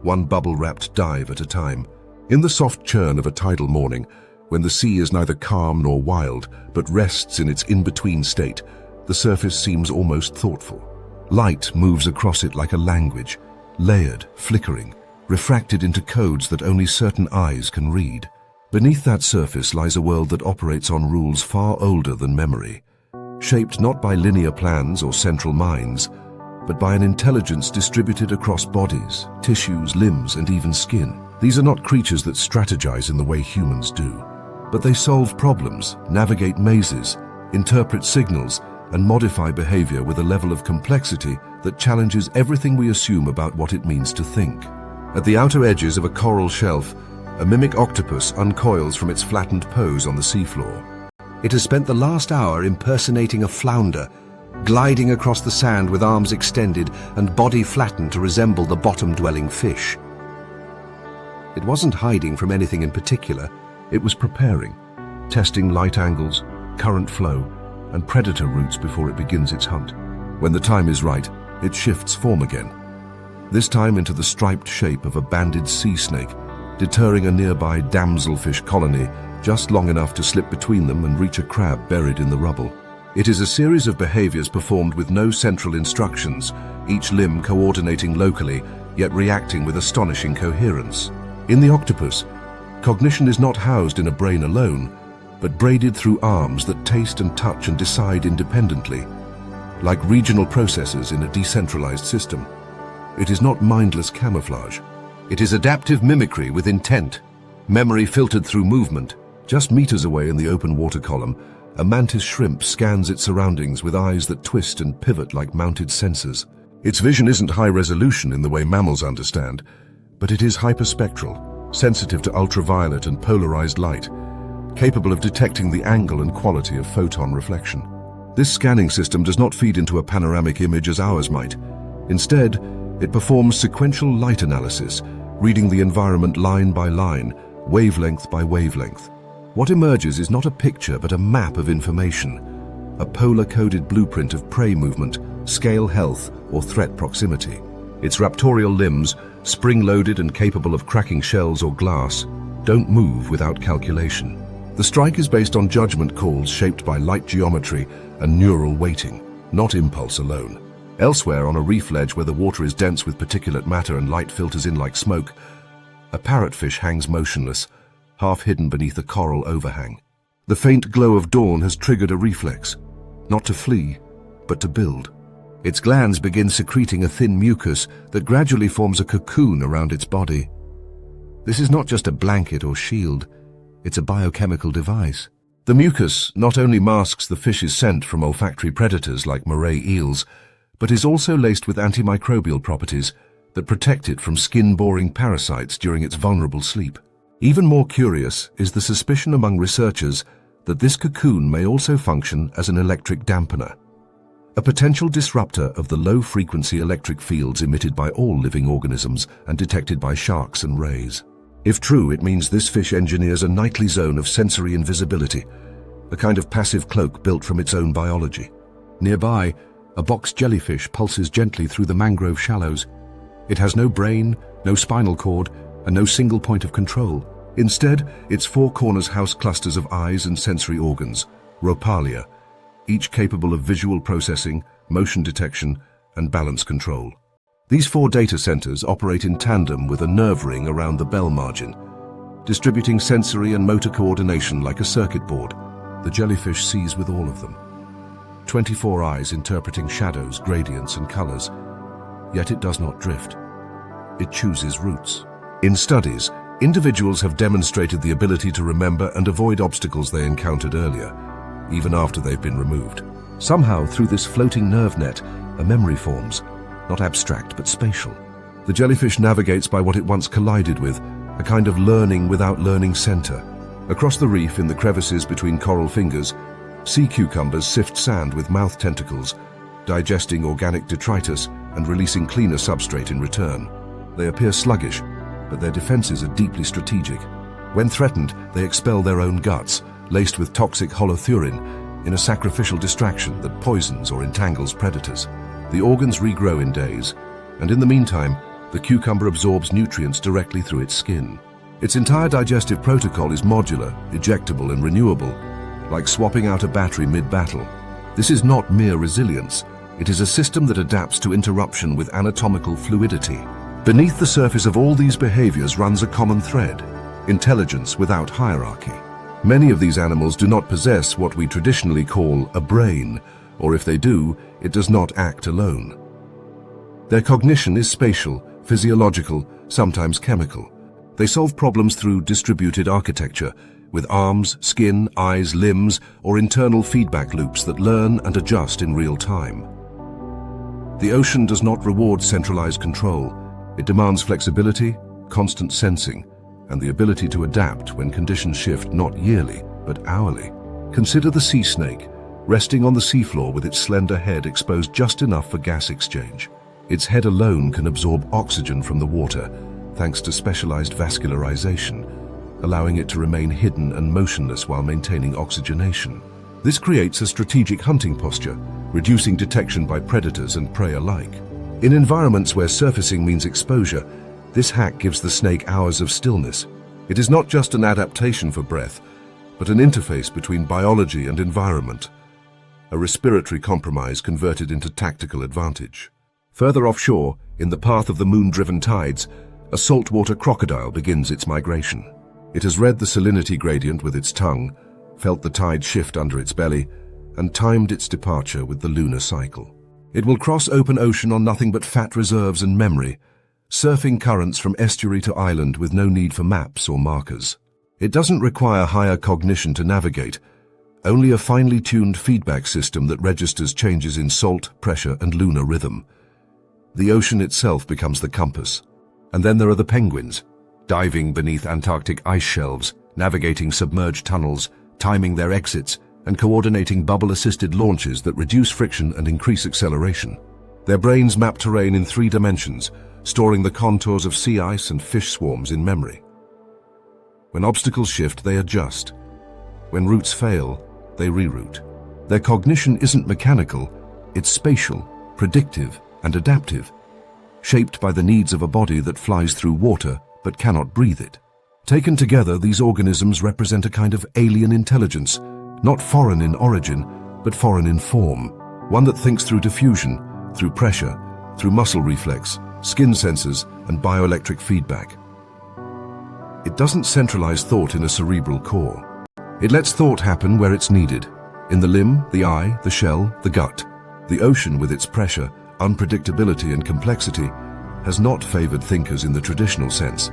One bubble-wrapped dive at a time. In the soft churn of a tidal morning, when the sea is neither calm nor wild, but rests in its in-between state, the surface seems almost thoughtful. Light moves across it like a language, layered, flickering, refracted into codes that only certain eyes can read. Beneath that surface lies a world that operates on rules far older than memory, shaped not by linear plans or central minds, but by an intelligence distributed across bodies, tissues, limbs, and even skin. These are not creatures that strategize in the way humans do, but they solve problems, navigate mazes, interpret signals, and modify behavior with a level of complexity that challenges everything we assume about what it means to think. At the outer edges of a coral shelf, a mimic octopus uncoils from its flattened pose on the seafloor. It has spent the last hour impersonating a flounder, gliding across the sand with arms extended and body flattened to resemble the bottom-dwelling fish. It wasn't hiding from anything in particular, it was preparing, testing light angles, current flow, and predator routes before it begins its hunt. When the time is right, it shifts form again, this time into the striped shape of a banded sea snake, deterring a nearby damselfish colony just long enough to slip between them and reach a crab buried in the rubble. It is a series of behaviors performed with no central instructions, each limb coordinating locally, yet reacting with astonishing coherence. In the octopus, cognition is not housed in a brain alone, but braided through arms that taste and touch and decide independently, like regional processors in a decentralized system. It is not mindless camouflage. It is adaptive mimicry with intent, memory filtered through movement. Just meters away in the open water column, a mantis shrimp scans its surroundings with eyes that twist and pivot like mounted sensors. Its vision isn't high resolution in the way mammals understand, but it is hyperspectral, sensitive to ultraviolet and polarized light, capable of detecting the angle and quality of photon reflection. This scanning system does not feed into a panoramic image as ours might. Instead, it performs sequential light analysis, reading the environment line by line, wavelength by wavelength. What emerges is not a picture but a map of information, a polar-coded blueprint of prey movement, scale health, or threat proximity. Its raptorial limbs, spring-loaded and capable of cracking shells or glass, don't move without calculation. The strike is based on judgment calls shaped by light geometry and neural weighting, not impulse alone. Elsewhere, on a reef ledge where the water is dense with particulate matter and light filters in like smoke, a parrotfish hangs motionless, half hidden beneath a coral overhang. The faint glow of dawn has triggered a reflex, not to flee, but to build. Its glands begin secreting a thin mucus that gradually forms a cocoon around its body. This is not just a blanket or shield, it's a biochemical device. The mucus not only masks the fish's scent from olfactory predators like moray eels, but is also laced with antimicrobial properties that protect it from skin-boring parasites during its vulnerable sleep. Even more curious is the suspicion among researchers that this cocoon may also function as an electric dampener, a potential disruptor of the low-frequency electric fields emitted by all living organisms and detected by sharks and rays. If true, it means this fish engineers a nightly zone of sensory invisibility, a kind of passive cloak built from its own biology. Nearby, a box jellyfish pulses gently through the mangrove shallows. It has no brain, no spinal cord, and no single point of control. Instead, its four corners house clusters of eyes and sensory organs, rhopalia, each capable of visual processing, motion detection, and balance control. These four data centers operate in tandem with a nerve ring around the bell margin, distributing sensory and motor coordination like a circuit board. The jellyfish sees with all of them. 24 eyes interpreting shadows, gradients, and colors, yet it does not drift. It chooses routes. In studies, individuals have demonstrated the ability to remember and avoid obstacles they encountered earlier, even after they've been removed. Somehow, through this floating nerve net, a memory forms, not abstract but spatial. The jellyfish navigates by what it once collided with, a kind of learning without learning center. Across the reef, in the crevices between coral fingers, sea cucumbers sift sand with mouth tentacles, digesting organic detritus and releasing cleaner substrate in return. They appear sluggish, but their defenses are deeply strategic. When threatened, they expel their own guts, laced with toxic holothurin, in a sacrificial distraction that poisons or entangles predators. The organs regrow in days, and in the meantime, the cucumber absorbs nutrients directly through its skin. Its entire digestive protocol is modular, ejectable, and renewable, like swapping out a battery mid-battle. This is not mere resilience. It is a system that adapts to interruption with anatomical fluidity. Beneath the surface of all these behaviors runs a common thread: intelligence without hierarchy. Many of these animals do not possess what we traditionally call a brain, or if they do, it does not act alone. Their cognition is spatial, physiological, sometimes chemical. They solve problems through distributed architecture, with arms, skin, eyes, limbs, or internal feedback loops that learn and adjust in real time. The ocean does not reward centralized control. It demands flexibility, constant sensing, and the ability to adapt when conditions shift not yearly, but hourly. Consider the sea snake, resting on the seafloor with its slender head exposed just enough for gas exchange. Its head alone can absorb oxygen from the water, thanks to specialized vascularization, allowing it to remain hidden and motionless while maintaining oxygenation. This creates a strategic hunting posture, reducing detection by predators and prey alike. In environments where surfacing means exposure, this hack gives the snake hours of stillness. It is not just an adaptation for breath, but an interface between biology and environment, a respiratory compromise converted into tactical advantage. Further offshore, in the path of the moon-driven tides, A saltwater crocodile begins its migration. It has read the salinity gradient with its tongue, felt the tide shift under its belly, and timed its departure with the lunar cycle. It will cross open ocean on nothing but fat reserves and memory, surfing currents from estuary to island with no need for maps or markers. It doesn't require higher cognition to navigate, only a finely tuned feedback system that registers changes in salt, pressure, and lunar rhythm. The ocean itself becomes the compass. And then there are the penguins, diving beneath Antarctic ice shelves, navigating submerged tunnels, timing their exits, and coordinating bubble-assisted launches that reduce friction and increase acceleration. Their brains map terrain in 3 dimensions, storing the contours of sea ice and fish swarms in memory. When obstacles shift, they adjust. When routes fail, they reroute. Their cognition isn't mechanical, it's spatial, predictive, and adaptive, shaped by the needs of a body that flies through water but cannot breathe it. Taken together, these organisms represent a kind of alien intelligence, not foreign in origin, but foreign in form, one that thinks through diffusion, through pressure, through muscle reflex, skin sensors, and bioelectric feedback. It doesn't centralize thought in a cerebral core. It lets thought happen where it's needed, in the limb, the eye, the shell, the gut. The ocean, with its pressure, unpredictability, and complexity, has not favored thinkers in the traditional sense.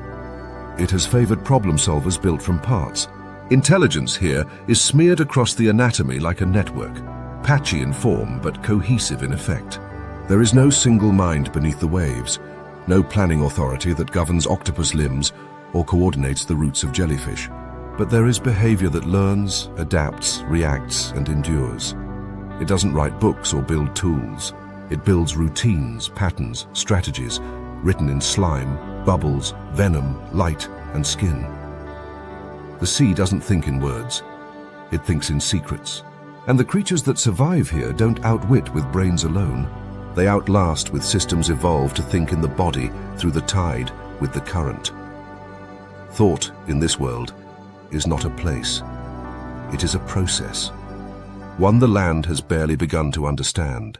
It has favored problem solvers built from parts. Intelligence here is smeared across the anatomy like a network, patchy in form but cohesive in effect. There is no single mind beneath the waves, no planning authority that governs octopus limbs or coordinates the routes of jellyfish. But there is behavior that learns, adapts, reacts, and endures. It doesn't write books or build tools. It builds routines, patterns, strategies, written in slime, bubbles, venom, light, and skin. The sea doesn't think in words. It thinks in secrets. And the creatures that survive here don't outwit with brains alone. They outlast with systems evolved to think in the body, through the tide, with the current. Thought, in this world, is not a place. It is a process. One the land has barely begun to understand.